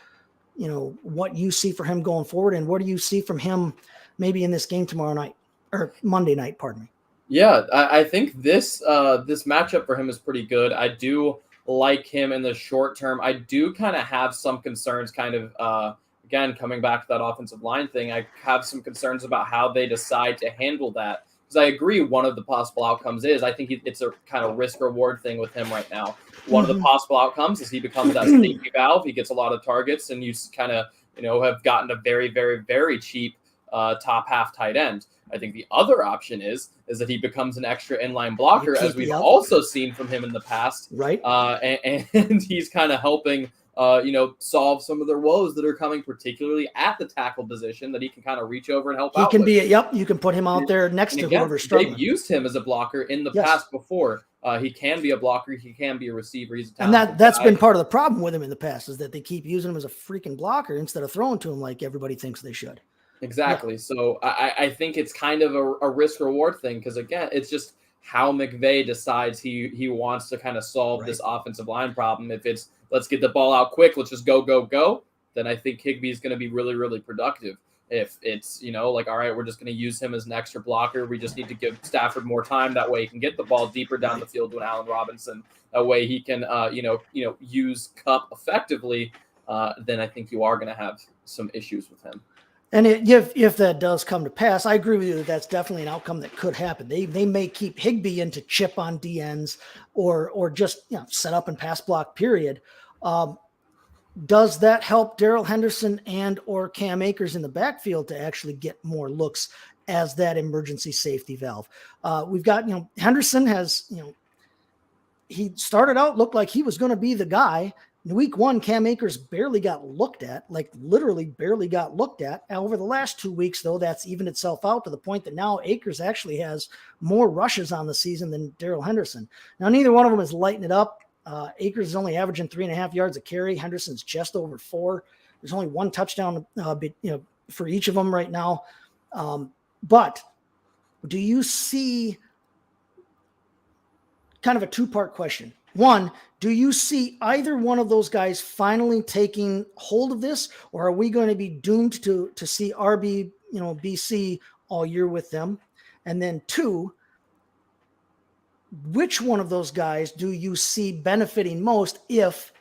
what you see for him going forward, and what do you see from him maybe in this game tomorrow night or Monday night, pardon me? Yeah, I think this matchup for him is pretty good. I do like him in the short term. I do kind of have some concerns again, coming back to that offensive line thing. I have some concerns about how they decide to handle that. Because I agree one of the possible outcomes is, I think it's a kind of risk reward thing with him right now. One of the possible outcomes is he becomes that safety valve. He gets a lot of targets, and you kind of, have gotten a very, very, very cheap top half tight end. I think the other option is that he becomes an extra inline blocker, as we've also seen from him in the past. Right. And he's kind of helping, solve some of their woes that are coming, particularly at the tackle position, that he can kind of reach over and help out. He can you can put him out there next to whoever's struggling. They've used him as a blocker in the past before. He can be a blocker. He can be a receiver. He's a talented and that's been part of the problem with him in the past, is that they keep using him as a freaking blocker instead of throwing to him like everybody thinks they should. Exactly. Yeah. So I think it's kind of a risk reward thing, because again, it's just how McVay decides he wants to kind of solve this offensive line problem. If it's let's get the ball out quick, let's just go, then I think Higbee is going to be really, really productive. If it's, all right, we're just going to use him as an extra blocker. We just need to give Stafford more time. That way he can get the ball deeper down the field to an Allen Robinson. That way he can, use Kupp effectively. Then I think you are going to have some issues with him. And if that does come to pass, I agree with you that that's definitely an outcome that could happen. They may keep Higbee into chip on DNs or just set up and pass block, period. Does that help Darrell Henderson and or Cam Akers in the backfield to actually get more looks as that emergency safety valve? We've got, Henderson has, he started out, looked like he was going to be the guy. In week 1, Cam Akers barely got looked at, like literally barely got looked at. Over the last 2 weeks, though, that's evened itself out to the point that now Akers actually has more rushes on the season than Darrell Henderson. Now, neither one of them is lighting it up. Akers is only averaging 3.5 yards a carry. Henderson's just over 4. There's only 1 touchdown, for each of them right now. But do you see kind of a 2-part question? One, do you see either one of those guys finally taking hold of this, or are we going to be doomed to see BC all year with them? And then 2, which one of those guys do you see benefiting most if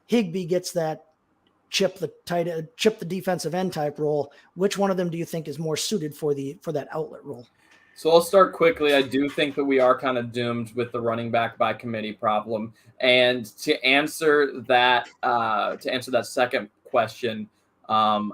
Higbee gets that chip the defensive end type role? Which one of them do you think is more suited for that outlet role? So I'll start quickly. I do think that we are kind of doomed with the running back by committee problem. And to answer that second question, I'm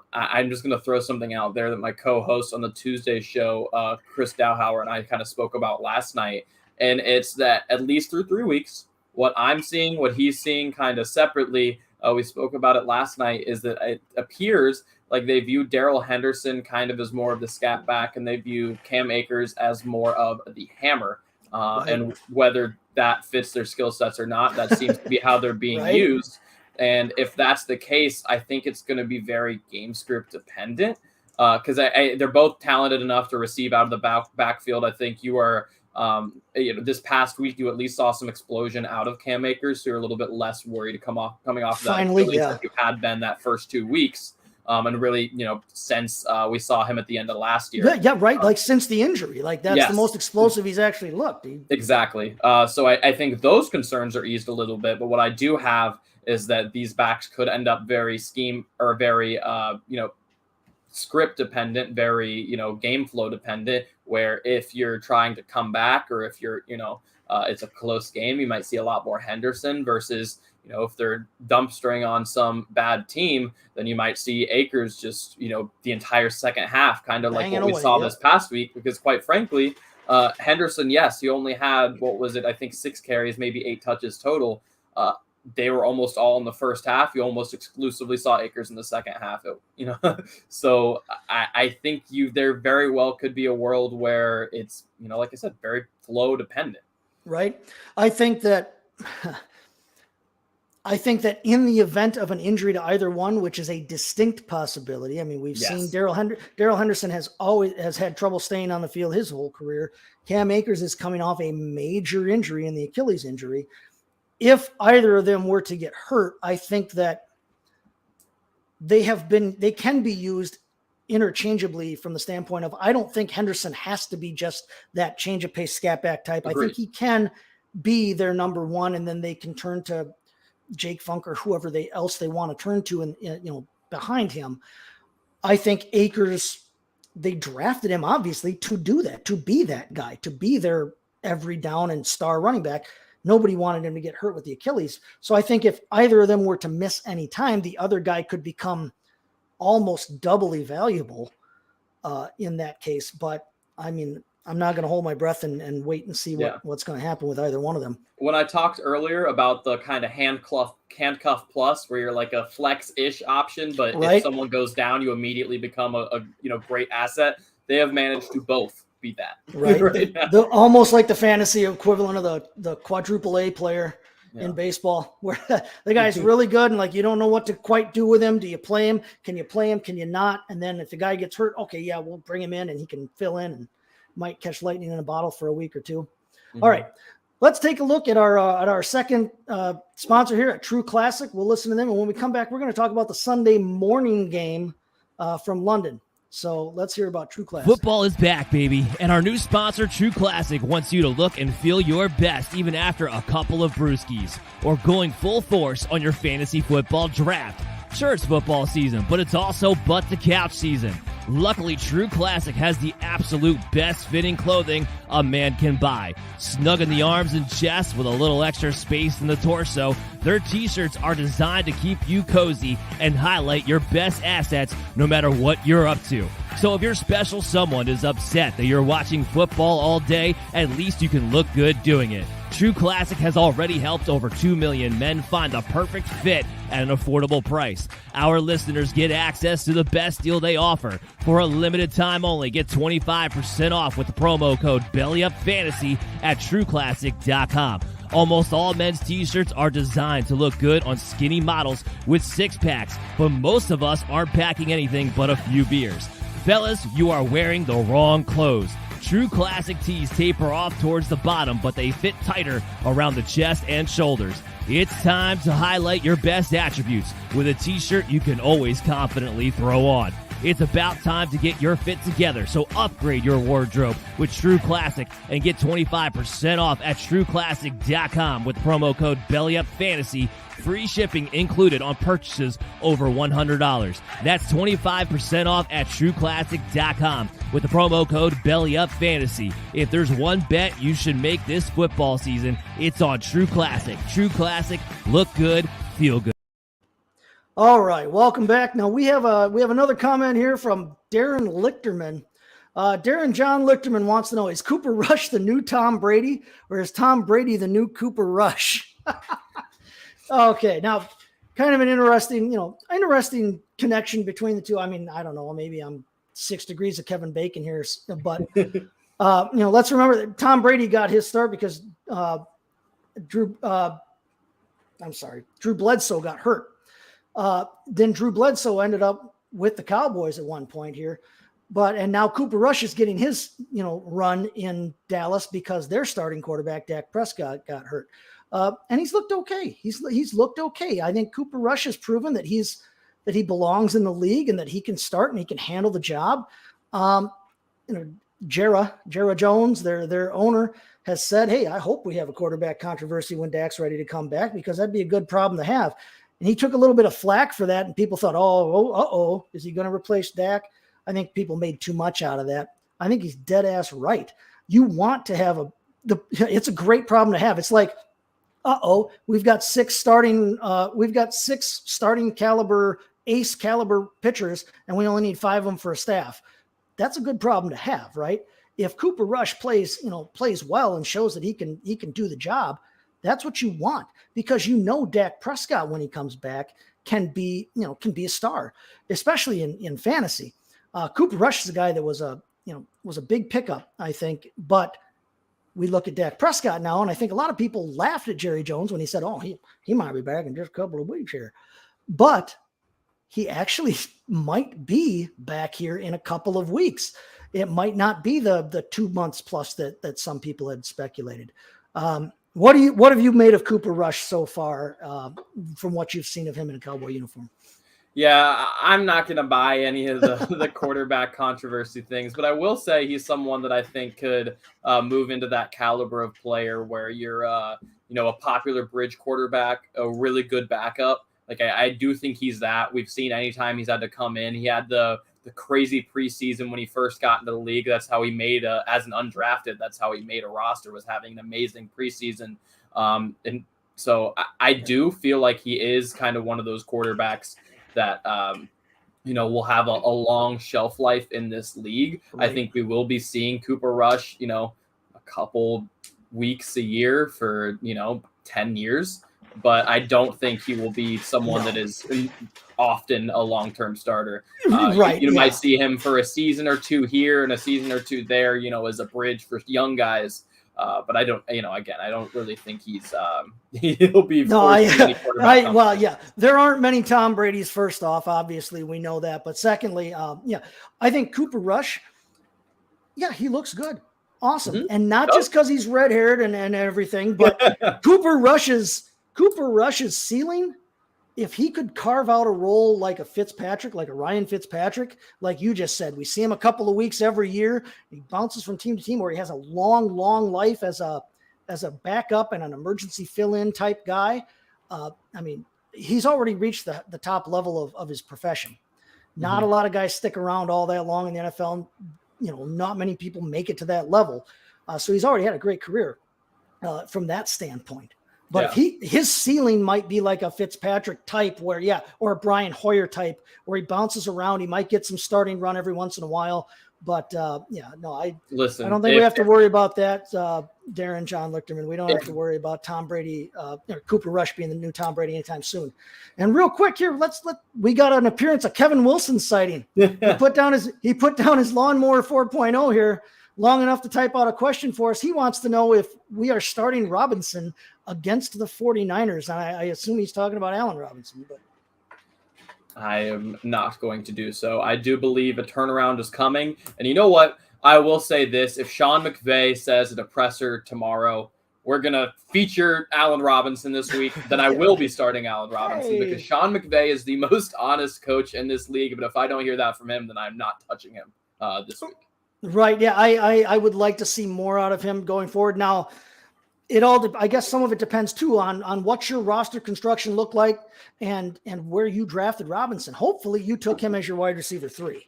just going to throw something out there that my co-host on the Tuesday show, Chris Dowhauer, and I kind of spoke about last night. And it's that at least through 3 weeks, what I'm seeing, what he's seeing kind of separately, we spoke about it last night, is that it appears like they view Darrell Henderson kind of as more of the scat back, and they view Cam Akers as more of the hammer. And whether that fits their skill sets or not, that seems to be how they're being used. And if that's the case, I think it's going to be very game script dependent, because they're both talented enough to receive out of the backfield. I think you are. This past week, you at least saw some explosion out of Cam Akers, so you're a little bit less worried coming off of that Achilles like you had been that first 2 weeks. And really, since we saw him at the end of last year. Yeah, right. Like since the injury, like that's the most explosive he's actually looked. Exactly. So I think those concerns are eased a little bit. But what I do have is that these backs could end up very script dependent, very, game flow dependent, where if you're trying to come back or if you're, it's a close game, you might see a lot more Henderson versus, if they're dumpstering on some bad team, then you might see Akers just, the entire second half, kind of like what we saw this past week, because quite frankly, Henderson, yes, he only had, 6 carries, maybe 8 touches total. They were almost all in the first half. You almost exclusively saw Akers in the second half, So I think there very well could be a world where it's, like I said, very flow dependent. Right. I think that in the event of an injury to either one, which is a distinct possibility. I mean, we've seen Darrell Henderson has had trouble staying on the field his whole career. Cam Akers is coming off a major injury in the Achilles injury. If either of them were to get hurt, I think that they can be used interchangeably from the standpoint of, I don't think Henderson has to be just that change of pace scat back type. Agreed. I think he can be their number one, and then they can turn to Jake Funk or whoever else they want to turn to, and behind him. I think Akers, they drafted him obviously to do that, to be that guy, to be their every down and star running back. Nobody wanted him to get hurt with the Achilles. So I think if either of them were to miss any time, the other guy could become almost doubly valuable in that case. But I mean, I'm not going to hold my breath and wait and see what's going to happen with either one of them. When I talked earlier about the kind of handcuff plus, where you're like a flex-ish option, but if someone goes down, you immediately become a great asset. They have managed to both be that. Right. Almost like the fantasy equivalent of the quadruple A player in baseball, where the guy's really good and like you don't know what to quite do with him. Do you play him? Can you play him? Can you not? And then if the guy gets hurt, okay, we'll bring him in and he can fill in and might catch lightning in a bottle for a week or two. Mm-hmm. All right. Let's take a look at our second sponsor here at True Classic. We'll listen to them. And when we come back, we're going to talk about the Sunday morning game from London. So let's hear about True Classic. Football is back, baby. And our new sponsor, True Classic, wants you to look and feel your best even after a couple of brewskis or going full force on your fantasy football draft. Sure, it's football season, but it's also butt to couch season. Luckily, True Classic has the absolute best fitting clothing a man can buy. Snug in the arms and chest with a little extra space in the torso, their t-shirts are designed to keep you cozy and highlight your best assets no matter what you're up to. So if your special someone is upset that you're watching football all day, at least you can look good doing it. True Classic has already helped over 2 million men find the perfect fit at an affordable price. Our listeners get access to the best deal they offer. For a limited time only, get 25% off with the promo code BELLYUPFANTASY at TrueClassic.com. Almost all men's t-shirts are designed to look good on skinny models with six-packs, but most of us aren't packing anything but a few beers. Fellas, you are wearing the wrong clothes. True Classic tees taper off towards the bottom, but they fit tighter around the chest and shoulders. It's time to highlight your best attributes with a t-shirt you can always confidently throw on. It's about time to get your fit together, so upgrade your wardrobe with True Classic and get 25% off at TrueClassic.com with promo code BELLYUPFANTASY. Free shipping included on purchases over $100. That's 25% off at TrueClassic.com with the promo code BELLYUPFANTASY. If there's one bet you should make this football season, it's on True Classic. True Classic, look good, feel good. All right, welcome back. Now we have another comment here from Darren Lichterman. Darren John Lichterman wants to know, is Cooper Rush the new Tom Brady, or is Tom Brady the new Cooper Rush? Okay, now kind of an interesting connection between the two. I mean, I don't know, maybe I'm 6 degrees of Kevin Bacon here, but let's remember that Tom Brady got his start because Drew Bledsoe got hurt. Then Drew Bledsoe ended up with the Cowboys at one point here, and now Cooper Rush is getting his, run in Dallas because their starting quarterback, Dak Prescott, got hurt. And he's looked okay. He's looked okay. I think Cooper Rush has proven that he belongs in the league and that he can start and he can handle the job. Jerry Jones, their owner, has said, hey, I hope we have a quarterback controversy when Dak's ready to come back, because that'd be a good problem to have. And he took a little bit of flack for that, and people thought, is he going to replace Dak? I think people made too much out of that. I think he's dead ass right. You want to have it's a great problem to have. It's like, we've got six starting caliber, ace caliber pitchers, and we only need 5 of them for a staff. That's a good problem to have, right? If Cooper Rush plays well and shows that he can do the job, that's what you want, because Dak Prescott, when he comes back, can be a star, especially in fantasy. Cooper Rush is a guy that was a big pickup, I think, but we look at Dak Prescott now, and I think a lot of people laughed at Jerry Jones when he said, he might be back in just a couple of weeks here. But he actually might be back here in a couple of weeks. It might not be the 2 months plus that some people had speculated. What have you made of Cooper Rush so far, from what you've seen of him in a Cowboy uniform? Yeah, I'm not going to buy any of the quarterback controversy things, but I will say he's someone that I think could move into that caliber of player where you're, a popular bridge quarterback, a really good backup. Like I do think he's that. We've seen anytime he's had to come in, he had the crazy preseason when he first got into the league. That's how he made as an undrafted. That's how he made a roster, was having an amazing preseason. And so I do feel like he is kind of one of those quarterbacks that, will have a long shelf life in this league. Right. I think we will be seeing Cooper Rush, a couple weeks a year for, 10 years. But I don't think he will be someone that is often a long-term starter. Right. You might see him for a season or two here and a season or two there, as a bridge for young guys. But I don't, I don't really think he'll be. Well, yeah, there aren't many Tom Brady's. First off, obviously we know that, but secondly, I think Cooper Rush, he looks good, awesome, mm-hmm. And not just because he's red haired and everything, but Cooper Rush's ceiling. If he could carve out a role like a Ryan Fitzpatrick, like you just said, we see him a couple of weeks every year. He bounces from team to team where he has a long, long life as a backup and an emergency fill-in type guy. He's already reached the top level of his profession. Not mm-hmm. a lot of guys stick around all that long in the NFL. Not many people make it to that level. So he's already had a great career from that standpoint. But his ceiling might be like a Fitzpatrick type or a Brian Hoyer type where he bounces around. He might get some starting run every once in a while, But yeah, no, I Listen, don't think we have to worry about that. Darren, John Lichterman, we don't have to worry about Tom Brady, Cooper Rush being the new Tom Brady anytime soon. And real quick here, we got an appearance of Kevin Wilson sighting. He put down his lawnmower 4.0 here long enough to type out a question for us. He wants to know if we are starting Robinson against the 49ers. And I assume he's talking about Allen Robinson, but I am not going to do so. I do believe a turnaround is coming. And you know what? I will say this. If Sean McVay says at a presser tomorrow, we're going to feature Allen Robinson this week, then I will be starting Allen Robinson because Sean McVay is the most honest coach in this league. But if I don't hear that from him, then I'm not touching him this week. Right. Yeah. I would like to see more out of him going forward. Now, I guess some of it depends too on what your roster construction looked like and where you drafted Robinson. Hopefully you took him as your wide receiver 3.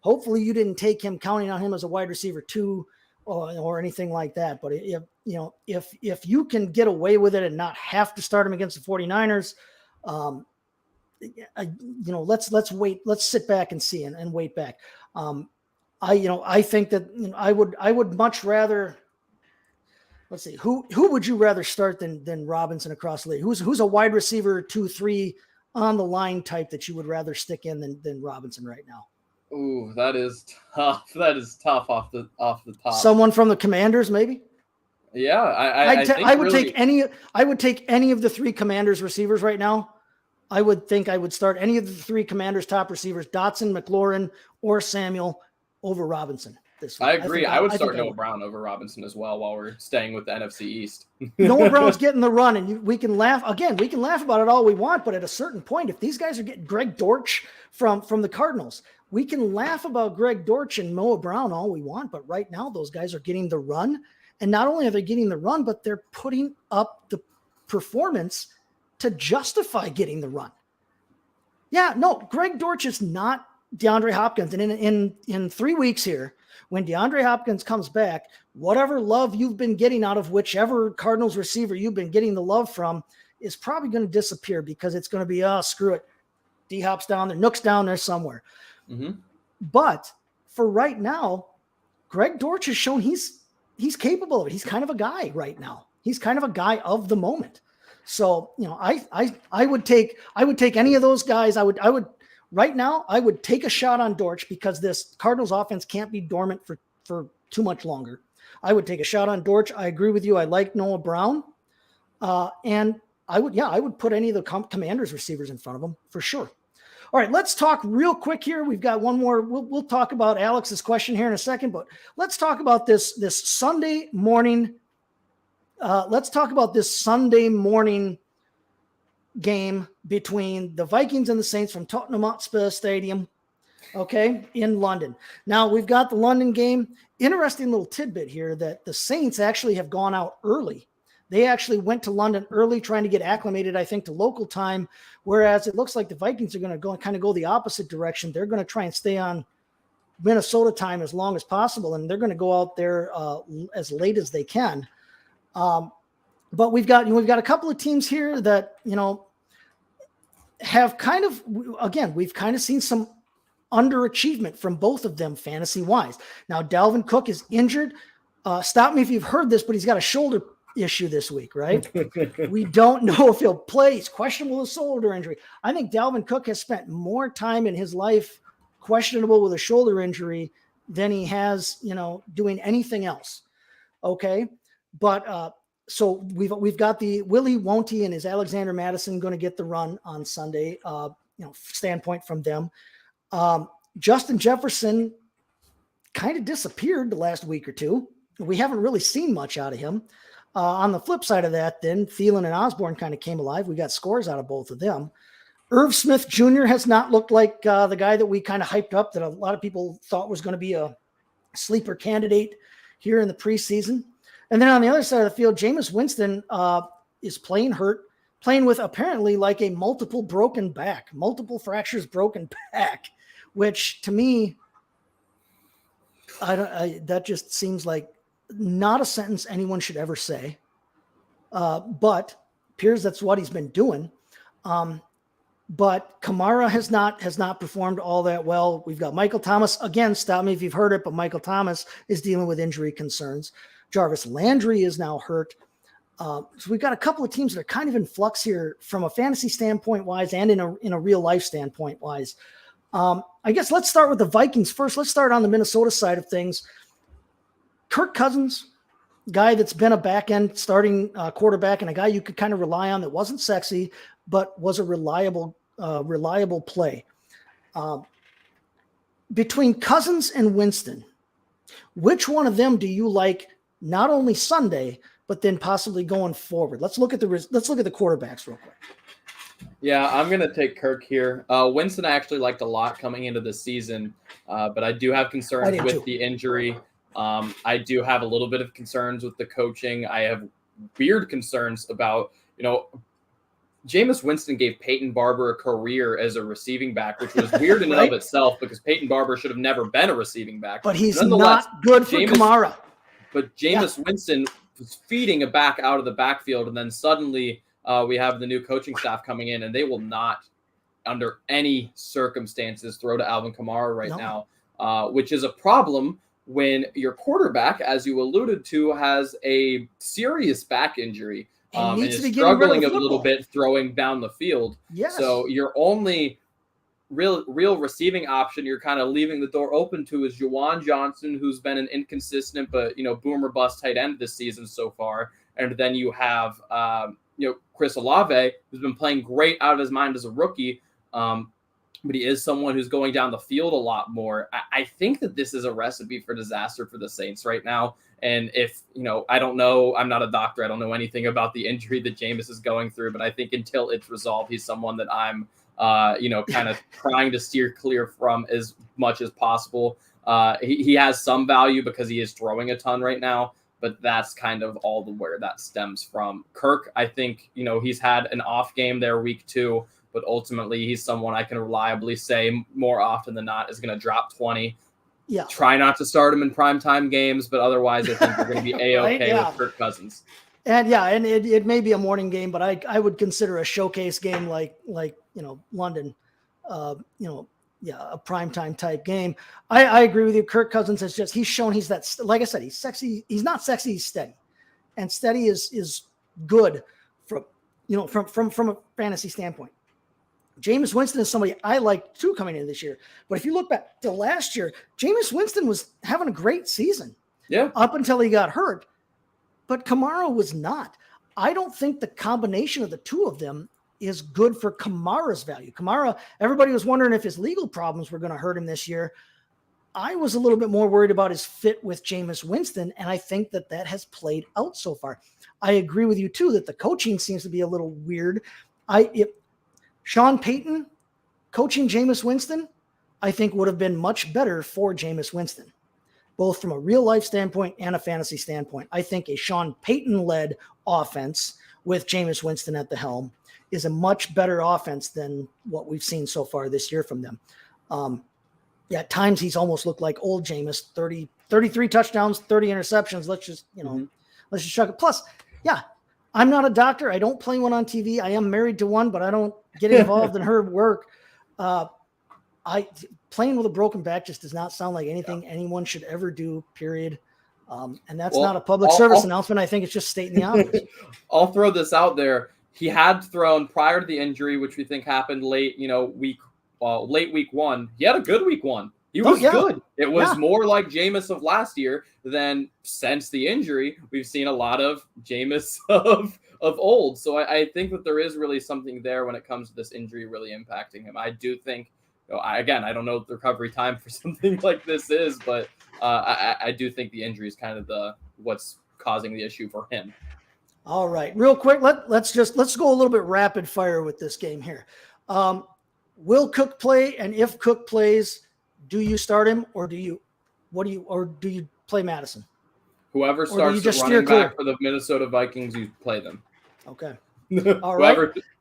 Hopefully you didn't take him counting on him as a wide receiver 2 or anything like that. But if you can get away with it and not have to start him against the 49ers, let's wait. Let's sit back and see and wait back. I think that I would much rather. Let's see. Who would you rather start than Robinson across the league? Who's a wide receiver 2-3 on the line type that you would rather stick in than Robinson right now? Ooh, that is tough. That is tough off the top. Someone from the Commanders, maybe. Yeah, I would take any. I would take any of the 3 Commanders receivers right now. I would start any of the 3 Commanders top receivers: Dotson, McLaurin, or Samuel over Robinson. This week. I agree. I would start Noah Brown over Robinson as well while we're staying with the NFC East. Noah Brown's getting the run, and we can laugh about it all we want, but at a certain point, if these guys are getting Greg Dortch from the Cardinals, we can laugh about Greg Dortch and Noah Brown all we want, but right now those guys are getting the run, and not only are they getting the run, but they're putting up the performance to justify getting the run. Yeah, no, Greg Dortch is not DeAndre Hopkins, and in 3 weeks here, when DeAndre Hopkins comes back, whatever love you've been getting out of whichever Cardinals receiver you've been getting the love from is probably going to disappear because it's going to be, screw it. D-Hop's down there, Nook's down there somewhere. Mm-hmm. But for right now, Greg Dortch has shown he's capable of it. He's kind of a guy right now. He's kind of a guy of the moment. So, I would take any of those guys. Right now, I would take a shot on Dortch because this Cardinals offense can't be dormant for too much longer. I would take a shot on Dortch. I agree with you. I like Noah Brown. And I would put any of the Commanders receivers in front of him for sure. All right, let's talk real quick here. We've got one more. We'll talk about Alex's question here in a second, but let's talk about this Sunday morning. Let's talk about this Sunday morning game between the Vikings and the Saints from Tottenham Hotspur Stadium, in London. Now we've got the London game. Interesting little tidbit here that the Saints actually have gone out early. They actually went to London early trying to get acclimated, I think, to local time, whereas it looks like the Vikings are going to go the opposite direction. They're going to try and stay on Minnesota time as long as possible, and they're going to go out there as late as they can. But we've got a couple of teams here that, have kind of, again, we've kind of seen some underachievement from both of them fantasy wise. Now, Dalvin Cook is injured. Stop me if you've heard this, but he's got a shoulder issue this week, right? We don't know if he'll play. He's questionable with a shoulder injury. I think Dalvin Cook has spent more time in his life questionable with a shoulder injury than he has, doing anything else. Okay. But, so we've got the Willie won't he and is Alexander Madison going to get the run on Sunday, standpoint from them. Justin Jefferson kind of disappeared the last week or two. We haven't really seen much out of him. On the flip side of that, then Thielen and Osborne kind of came alive. We got scores out of both of them. Irv Smith Jr. has not looked like the guy that we kind of hyped up that a lot of people thought was going to be a sleeper candidate here in the preseason. And then on the other side of the field, Jameis Winston is playing hurt, playing with apparently like a multiple fractures broken back, which to me, that just seems like not a sentence anyone should ever say. But appears that's what he's been doing. but Kamara has not performed all that well. We've got Michael Thomas again. Stop me if you've heard it, but Michael Thomas is dealing with injury concerns. Jarvis Landry is now hurt. So we've got a couple of teams that are kind of in flux here from a fantasy standpoint wise and in a real life standpoint wise. I guess let's start with the Vikings first. Let's start on the Minnesota side of things. Kirk Cousins, guy that's been a back end starting quarterback and a guy you could kind of rely on that wasn't sexy, but was a reliable play. Between Cousins and Winston, which one of them do you like not only Sunday, but then possibly going forward? Let's look at the quarterbacks real quick. Yeah, I'm going to take Kirk here. Winston I actually liked a lot coming into the season, but I do have concerns with the injury. I do have a little bit of concerns with the coaching. I have weird concerns about, Jameis Winston gave Peyton Barber a career as a receiving back, which was weird in and of itself because Peyton Barber should have never been a receiving back. But he's not good for Kamara. But Jameis Winston was feeding a back out of the backfield, and then suddenly we have the new coaching staff coming in, and they will not, under any circumstances, throw to Alvin Kamara right now, which is a problem when your quarterback, as you alluded to, has a serious back injury and is struggling a little bit throwing down the field. Yes. So your only real receiving option you're kind of leaving the door open to is Juwan Johnson, who's been an inconsistent but boomer bust tight end this season so far, and then you have Chris Olave, who's been playing great out of his mind as a rookie. But he is someone who's going down the field a lot more. I think that this is a recipe for disaster for the Saints right now. And if, I don't know, I'm not a doctor. I don't know anything about the injury that Jameis is going through, but I think until it's resolved, he's someone that I'm, kind of trying to steer clear from as much as possible. He has some value because he is throwing a ton right now, but that's kind of all where that stems from. Kirk, I think, he's had an off game there week 2. But ultimately, he's someone I can reliably say more often than not is going to drop 20. Yeah. Try not to start him in primetime games, but otherwise, I think we're going to be A-okay with Kirk Cousins. And it may be a morning game, but I would consider a showcase game like London, a primetime type game. I agree with you. Kirk Cousins he's shown he's that, like I said, he's sexy. He's not sexy, he's steady. And steady is good from a fantasy standpoint. Jameis Winston is somebody I like too coming in this year. But if you look back to last year, Jameis Winston was having a great season. Yeah. Up until he got hurt. But Kamara was not. I don't think the combination of the two of them is good for Kamara's value. Kamara, everybody was wondering if his legal problems were going to hurt him this year. I was a little bit more worried about his fit with Jameis Winston, and I think that has played out so far. I agree with you, too, that the coaching seems to be a little weird. Sean Payton coaching Jameis Winston, I think would have been much better for Jameis Winston, both from a real-life standpoint and a fantasy standpoint. I think a Sean Payton-led offense with Jameis Winston at the helm is a much better offense than what we've seen so far this year from them. At times he's almost looked like old Jameis, 33 touchdowns, 30 interceptions. Let's just chuck it. Plus, I'm not a doctor. I don't play one on TV. I am married to one, but I don't get involved in her work. Playing with a broken back just does not sound like anything anyone should ever do, period. And that's not a public service announcement. I think it's just stating the obvious. I'll throw this out there. He had thrown prior to the injury, which we think happened late week 1. He had a good week 1. He was good. It was more like Jameis of last year than since the injury. We've seen a lot of Jameis of old. So I think that there is really something there when it comes to this injury really impacting him. I do think, I don't know what the recovery time for something like this is, but I do think the injury is kind of what's causing the issue for him. All right, real quick, let's go a little bit rapid fire with this game here. Will Cook play? And if Cook plays, do you start him or do you play Madison? Whoever starts the running back for the Minnesota Vikings, you play them. Okay. All right.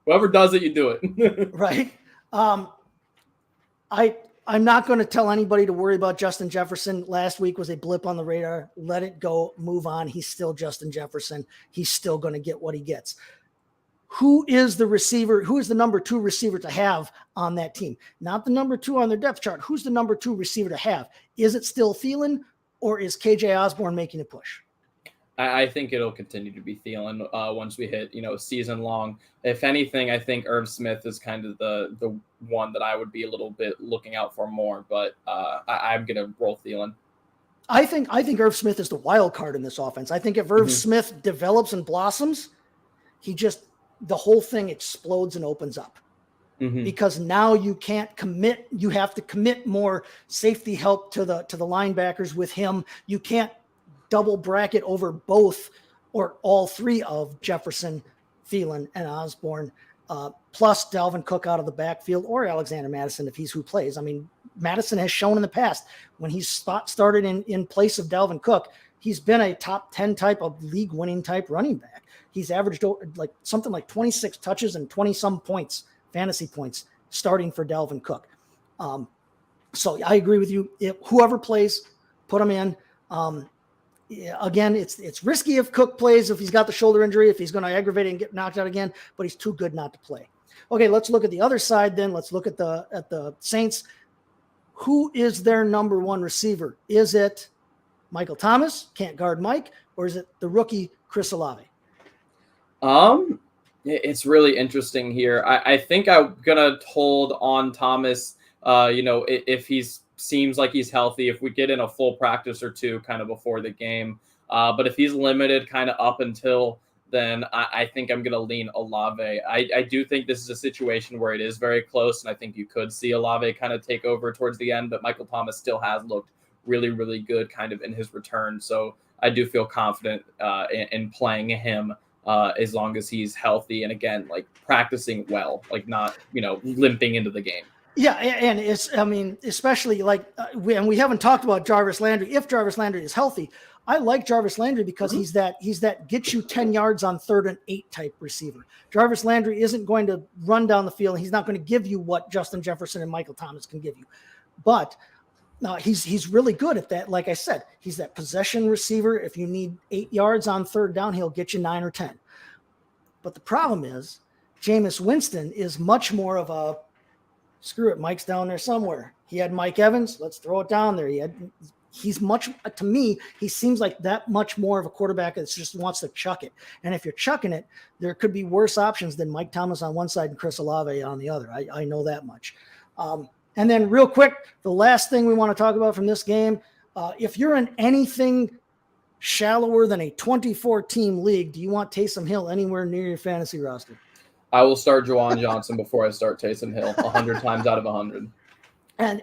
Whoever does it, you do it. Right. I'm not going to tell anybody to worry about Justin Jefferson. Last week was a blip on the radar. Let it go. Move on. He's still Justin Jefferson. He's still going to get what he gets. who is the receiver? Who is the number 2 receiver to have on that team? Not the number 2 on their depth chart. Who's the number 2 receiver to have? Is it still Thielen, or is KJ Osborne making a push? I think it'll continue to be Thielen once we hit, season long. If anything, I think Irv Smith is kind of the one that I would be a little bit looking out for more, but I'm going to roll Thielen. I think Irv Smith is the wild card in this offense. I think if Irv Smith develops and blossoms, the whole thing explodes and opens up. Because now you can't commit. You have to commit more safety help to the linebackers with him. You can't double bracket over both or all 3 of Jefferson, Thielen, and Osborne, plus Dalvin Cook out of the backfield, or Alexander Madison if he's who plays. I mean, Madison has shown in the past when he's started in place of Dalvin Cook, he's been a top 10 type of league winning type running back. He's averaged something like 26 touches and 20 some points, fantasy points, starting for Dalvin Cook. So I agree with you. If whoever plays, put him in. Again, it's risky if Cook plays, if he's got the shoulder injury, if he's going to aggravate it and get knocked out again, but he's too good not to play. Okay, let's look at the other side then. Let's look at the Saints. Who is their number 1 receiver? Is it Michael Thomas, can't guard Mike, or is it the rookie Chris Olave? It's really interesting here. I think I'm gonna hold on Thomas. If he's seems like he's healthy, if we get in a full practice or 2 kind of before the game. But if he's limited kind of up until then, I think I'm going to lean Olave. I do think this is a situation where it is very close, and I think you could see Olave kind of take over towards the end, but Michael Thomas still has looked really, really good kind of in his return. So I do feel confident in playing him as long as he's healthy. And again, like practicing well, like not, limping into the game. Yeah, and especially we haven't talked about Jarvis Landry. If Jarvis Landry is healthy, I like Jarvis Landry because he's that get you 10 yards on 3rd and 8 type receiver. Jarvis Landry isn't going to run down the field, and he's not going to give you what Justin Jefferson and Michael Thomas can give you. But he's really good at that. Like I said, he's that possession receiver. If you need 8 yards on 3rd down, he'll get you 9 or 10. But the problem is, Jameis Winston is much more of a screw it, Mike's down there somewhere. He had Mike Evans. Let's throw it down there. He's much, to me, he seems like that much more of a quarterback that just wants to chuck it. And if you're chucking it, there could be worse options than Mike Thomas on one side and Chris Olave on the other. I know that much. And then real quick, the last thing we want to talk about from this game, if you're in anything shallower than a 24-team league, do you want Taysom Hill anywhere near your fantasy roster? I will start Juwan Johnson before I start Taysom Hill 100 times out of 100. And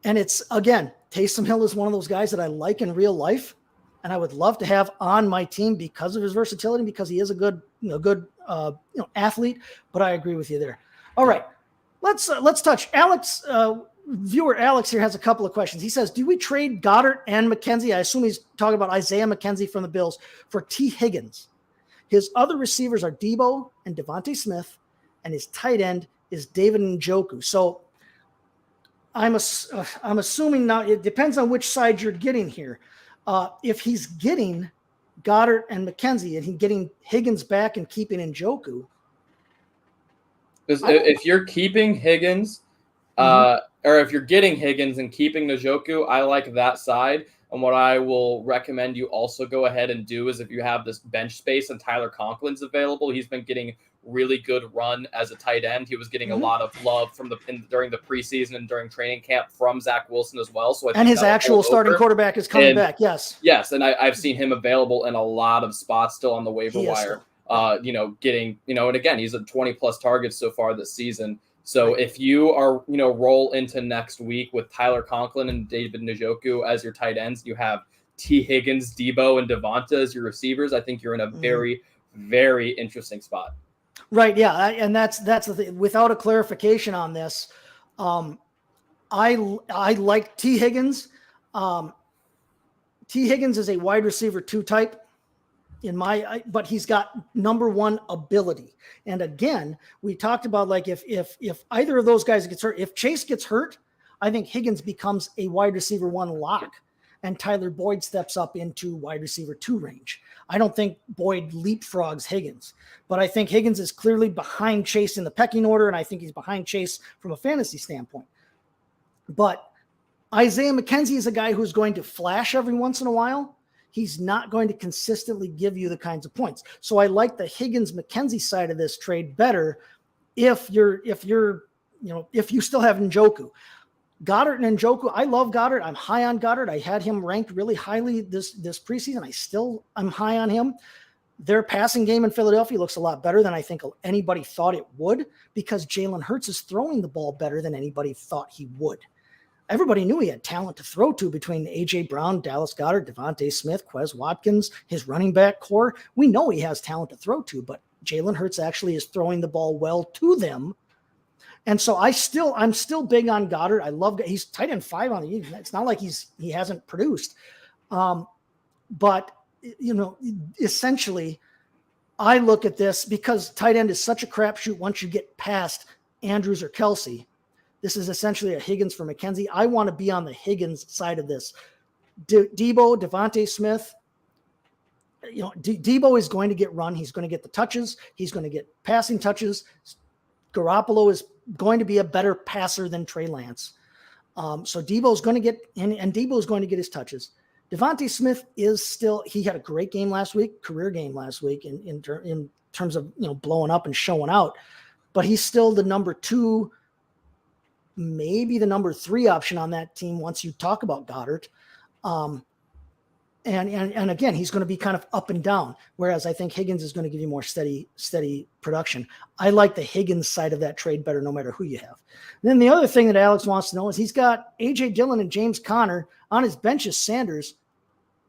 it's, again, Taysom Hill is one of those guys that I like in real life, and I would love to have on my team because of his versatility, because he is a good athlete. But I agree with you there. All right, let's touch Alex. Viewer Alex here has a couple of questions. He says, do we trade Goddard and McKenzie? I assume he's talking about Isaiah McKenzie from the Bills for T. Higgins. His other receivers are Debo and Devontae Smith, and his tight end is David Njoku. So I'm assuming now it depends on which side you're getting here. If he's getting Goddard and McKenzie and he's getting Higgins back and keeping Njoku. If you're keeping Higgins, or if you're getting Higgins and keeping Njoku, I like that side. And what I will recommend you also go ahead and do is if you have this bench space and Tyler Conklin's available, he's been getting really good run as a tight end. He was getting a lot of love during the preseason and during training camp from Zach Wilson as well. So and his actual starting quarterback is coming back. Yes. And I've seen him available in a lot of spots still on the waiver wire. Getting and again, he's at 20 plus targets so far this season. So if you are, roll into next week with Tyler Conklin and David Njoku as your tight ends, you have T. Higgins, Debo, and Devonta as your receivers. I think you're in a very, very interesting spot. Right. Yeah. And that's the thing. Without a clarification on this, I like T. Higgins. T. Higgins is a wide receiver 2 type. But he's got number 1 ability. And again, we talked about if either of those guys gets hurt, if Chase gets hurt, I think Higgins becomes a wide receiver 1 lock. and Tyler Boyd steps up into wide receiver 2 range. I don't think Boyd leapfrogs Higgins, but I think Higgins is clearly behind Chase in the pecking order, and I think he's behind Chase from a fantasy standpoint. But Isaiah McKenzie is a guy who's going to flash every once in a while. He's not going to consistently give you the kinds of points. So I like the Higgins-McKenzie side of this trade better if you still have Njoku. Goddard and Njoku, I love Goddard. I'm high on Goddard. I had him ranked really highly this preseason. I'm high on him. Their passing game in Philadelphia looks a lot better than I think anybody thought it would, because Jalen Hurts is throwing the ball better than anybody thought he would. Everybody knew he had talent to throw to between A.J. Brown, Dallas Goedert, Devontae Smith, Quez Watkins, his running back core. We know he has talent to throw to, but Jalen Hurts actually is throwing the ball well to them. And so I'm still big on Goddard. I love, he's tight end 5 on the year. It's not like he hasn't produced. But essentially I look at this because tight end is such a crapshoot once you get past Andrews or Kelsey. This is essentially a Higgins for McKenzie. I want to be on the Higgins side of this. Debo, Devontae Smith, Debo is going to get run. He's going to get the touches. He's going to get passing touches. Garoppolo is going to be a better passer than Trey Lance. So Debo's going to get, and Debo's going to get his touches. Devontae Smith he had a great game last week, career game last week in terms of, blowing up and showing out, but he's still the number 2, maybe the number 3 option on that team once you talk about Goddard. And again, he's going to be kind of up and down, whereas I think Higgins is going to give you more steady production. I like the Higgins side of that trade better no matter who you have. And then the other thing that Alex wants to know is he's got A.J. Dillon and James Conner. On his bench is Sanders.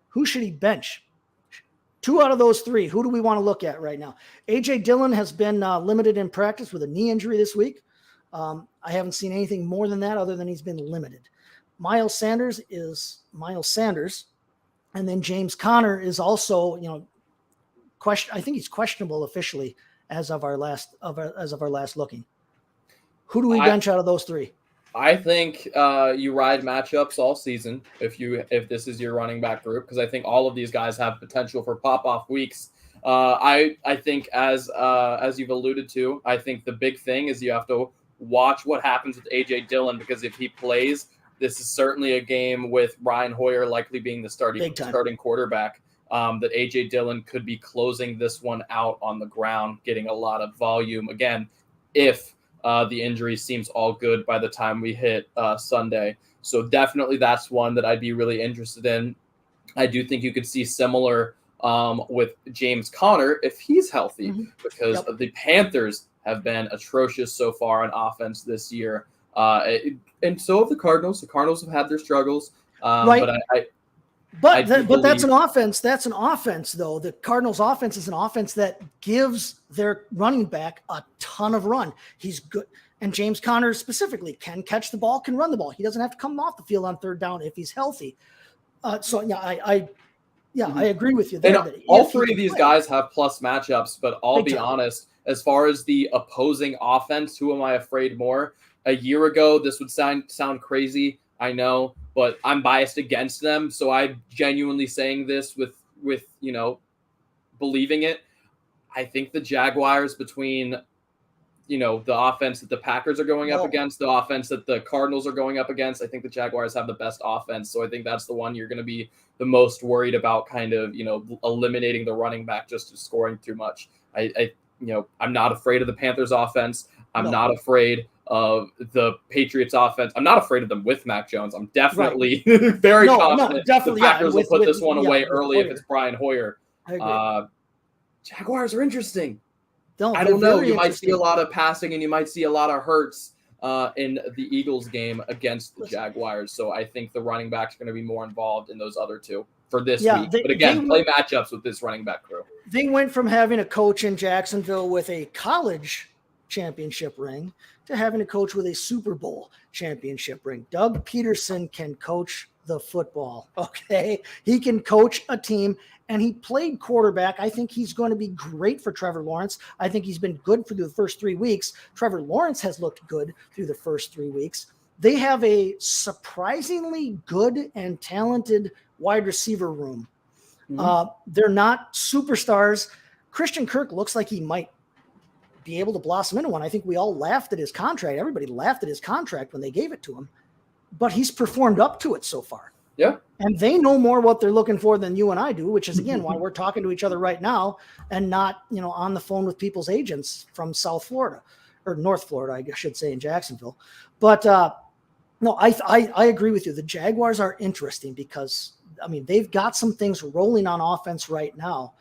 Who should he bench? 2 out of those 3. Who do we want to look at right now? A.J. Dillon has been limited in practice with a knee injury this week. I haven't seen anything more than that other than he's been limited. Miles Sanders is Miles Sanders. And then James Conner is also, I think he's questionable officially as of our last looking. Who do we bench out of those 3? I think you ride matchups all season if this is your running back group, because I think all of these guys have potential for pop-off weeks. I think as you've alluded to, I think the big thing is you have to watch what happens with A.J. Dillon, because if he plays, this is certainly a game with Brian Hoyer likely being the starting quarterback, that A.J. Dillon could be closing this one out on the ground, getting a lot of volume again if the injury seems all good by the time we hit Sunday. So definitely that's one that I'd be really interested in. I do think you could see similar with James Conner if he's healthy, because the Panthers have been atrocious so far on offense this year. And so have the Cardinals. The Cardinals have had their struggles. Right. But that's an offense. That's an offense, though. The Cardinals' offense is an offense that gives their running back a ton of run. He's good. And James Conner specifically can catch the ball, can run the ball. He doesn't have to come off the field on 3rd down if he's healthy. I agree with you there. And all 3 of these guys have plus matchups, but I'll be honest, as far as the opposing offense, who am I afraid more? A year ago, this would sound crazy, I know, but I'm biased against them. So I'm genuinely saying this with believing it. I think the Jaguars, between the offense that the Packers are going up against, the offense that the Cardinals are going up against, I think the Jaguars have the best offense. So I think that's the one you're going to be the most worried about, kind of, eliminating the running back just to scoring too much. I'm not afraid of the Panthers offense. I'm not afraid of the Patriots offense. I'm not afraid of them with Mac Jones. I'm definitely very confident the Packers will put this one away early if it's Brian Hoyer. Jaguars are interesting. I don't know. You might see a lot of passing and you might see a lot of Hurts in the Eagles game against the Jaguars. So I think the running back's going to be more involved in those other 2 for this week. But again, play matchups with this running back crew. They went from having a coach in Jacksonville with a college championship ring to having a coach with a Super Bowl championship ring. Doug Peterson can coach the football. Okay. He can coach a team, and he played quarterback. I think he's going to be great for Trevor Lawrence. I think he's been good for the first 3 weeks. Trevor Lawrence has looked good through the first 3 weeks. they have a surprisingly good and talented wide receiver room. They're not superstars. Christian Kirk looks like he might be able to blossom into one. I think we all laughed at his contract. Everybody laughed at his contract when they gave it to him, but he's performed up to it so far. Yeah. And they know more what they're looking for than you and I do, which is, again, why we're talking to each other right now and not, on the phone with people's agents from South Florida or North Florida, I should say, in Jacksonville. But no, I agree with you. The Jaguars are interesting because, they've got some things rolling on offense right now.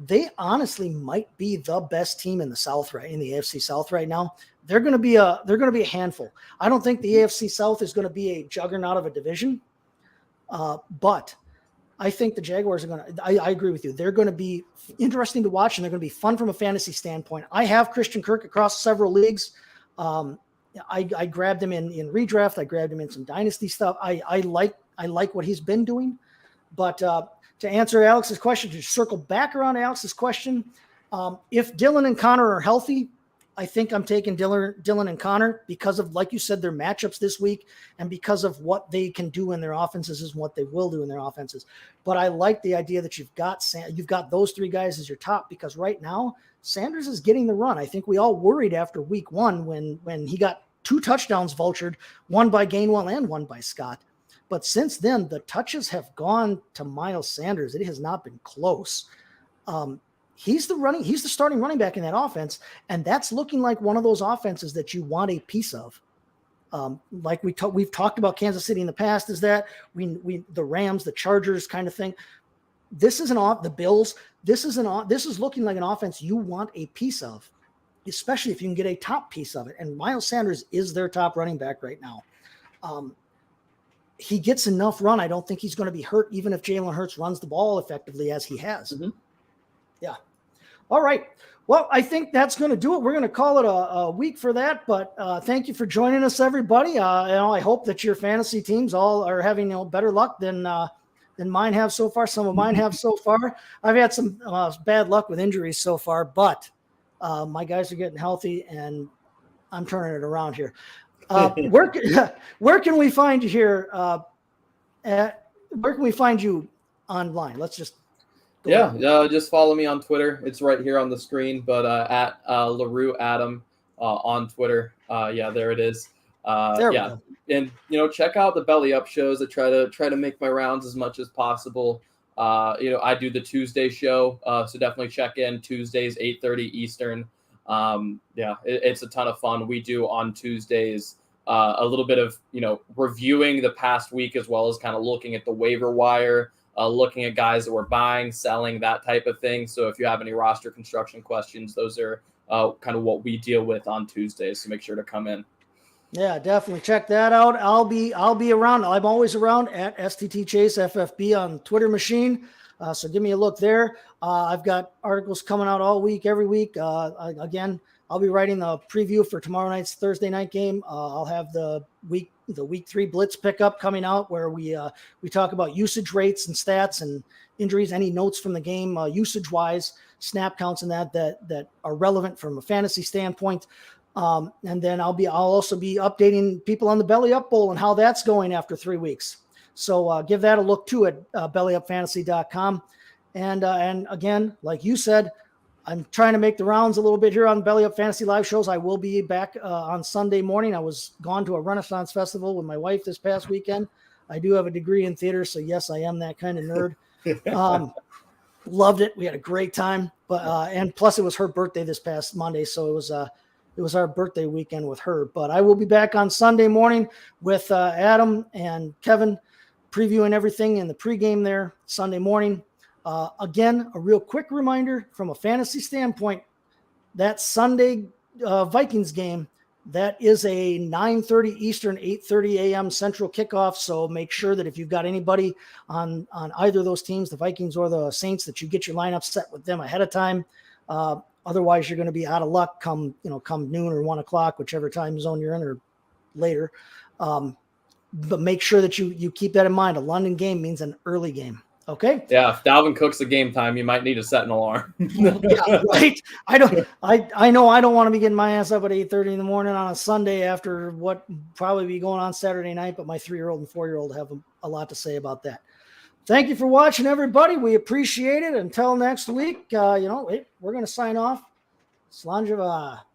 They honestly might be the best team in the South, right, in the AFC South right now. They're going to be a handful. I don't think the AFC South is going to be a juggernaut of a division. But I think the Jaguars are going to, I agree with you. They're going to be interesting to watch and they're going to be fun from a fantasy standpoint. I have Christian Kirk across several leagues. I grabbed him in redraft. I grabbed him in some dynasty stuff. I like what he's been doing, but, to answer Alex's question, to circle back around Alex's question, if Dylan and Connor are healthy, I think I'm taking Dylan and Connor because of, like you said, their matchups this week and because of what they can do in their offenses and what they will do in their offenses. But I like the idea that you've got those three guys as your top because right now Sanders is getting the run. I think we all worried after week one when he got 2 touchdowns vultured, one by Gainwell and one by Scott. But since then, the touches have gone to Miles Sanders. It has not been close. He's the starting running back in that offense, and that's looking like one of those offenses that you want a piece of. Like we've talked about Kansas City in the past, is that the Rams, the Chargers kind of thing. This is the Bills. This is looking like an offense you want a piece of, especially if you can get a top piece of it. And Miles Sanders is their top running back right now. He gets enough run. I don't think he's going to be hurt, even if Jalen Hurts runs the ball effectively as he has. Mm-hmm. Yeah. All right. Well, I think that's going to do it. We're going to call it a week for that. But thank you for joining us, everybody. I hope that your fantasy teams all are having better luck than mine have so far. Some of mine have so far. I've had some bad luck with injuries so far, but my guys are getting healthy, and I'm turning it around here. Where can we find you here? Where can we find you online? Let's just go just follow me on Twitter. It's right here on the screen, but at LaRue Adam on Twitter. There it is. There we go. And check out the Belly Up shows. I try to make my rounds as much as possible. I do the Tuesday show, so definitely check in Tuesdays 8:30 Eastern. It's a ton of fun. We do on Tuesdays a little bit of reviewing the past week as well as kind of looking at the waiver wire, looking at guys that we're buying, selling, that type of thing. So if you have any roster construction questions, those are kind of what we deal with on Tuesdays. So make sure to come in. Yeah, definitely check that out. I'll be around. I'm always around at STT Chase FFB on Twitter machine. So give me a look there. I've got articles coming out all week, every week. Again, I'll be writing the preview for tomorrow night's Thursday night game. I'll have the week 3 blitz pickup coming out where we talk about usage rates and stats and injuries, any notes from the game, usage wise, snap counts and that are relevant from a fantasy standpoint. And then I'll also be updating people on the Belly Up Bowl and how that's going after 3 weeks. So give that a look too at bellyupfantasy.com. And again, like you said, I'm trying to make the rounds a little bit here on Belly Up Fantasy Live shows. I will be back on Sunday morning. I was gone to a Renaissance festival with my wife this past weekend. I do have a degree in theater, so yes, I am that kind of nerd. Loved it. We had a great time, but and plus it was her birthday this past Monday, so it was our birthday weekend with her. But I will be back on Sunday morning with Adam and Kevin previewing everything in the pregame there Sunday morning. Again, a real quick reminder from a fantasy standpoint, that Sunday Vikings game, that is a 9:30 Eastern, 8:30 a.m. Central kickoff. So make sure that if you've got anybody on either of those teams, the Vikings or the Saints, that you get your lineup set with them ahead of time. Otherwise, you're going to be out of luck come noon or 1 o'clock, whichever time zone you're in, or later. But make sure that you keep that in mind. A London game means an early game. Okay. Yeah, if Dalvin Cook's a game time, you might need to set an alarm. Yeah, right. I know I don't want to be getting my ass up at 8:30 in the morning on a Sunday after what probably be going on Saturday night, but my 3-year-old and 4-year-old have a lot to say about that. Thank you for watching, everybody. We appreciate it. Until next week, we're going to sign off. Slanjava.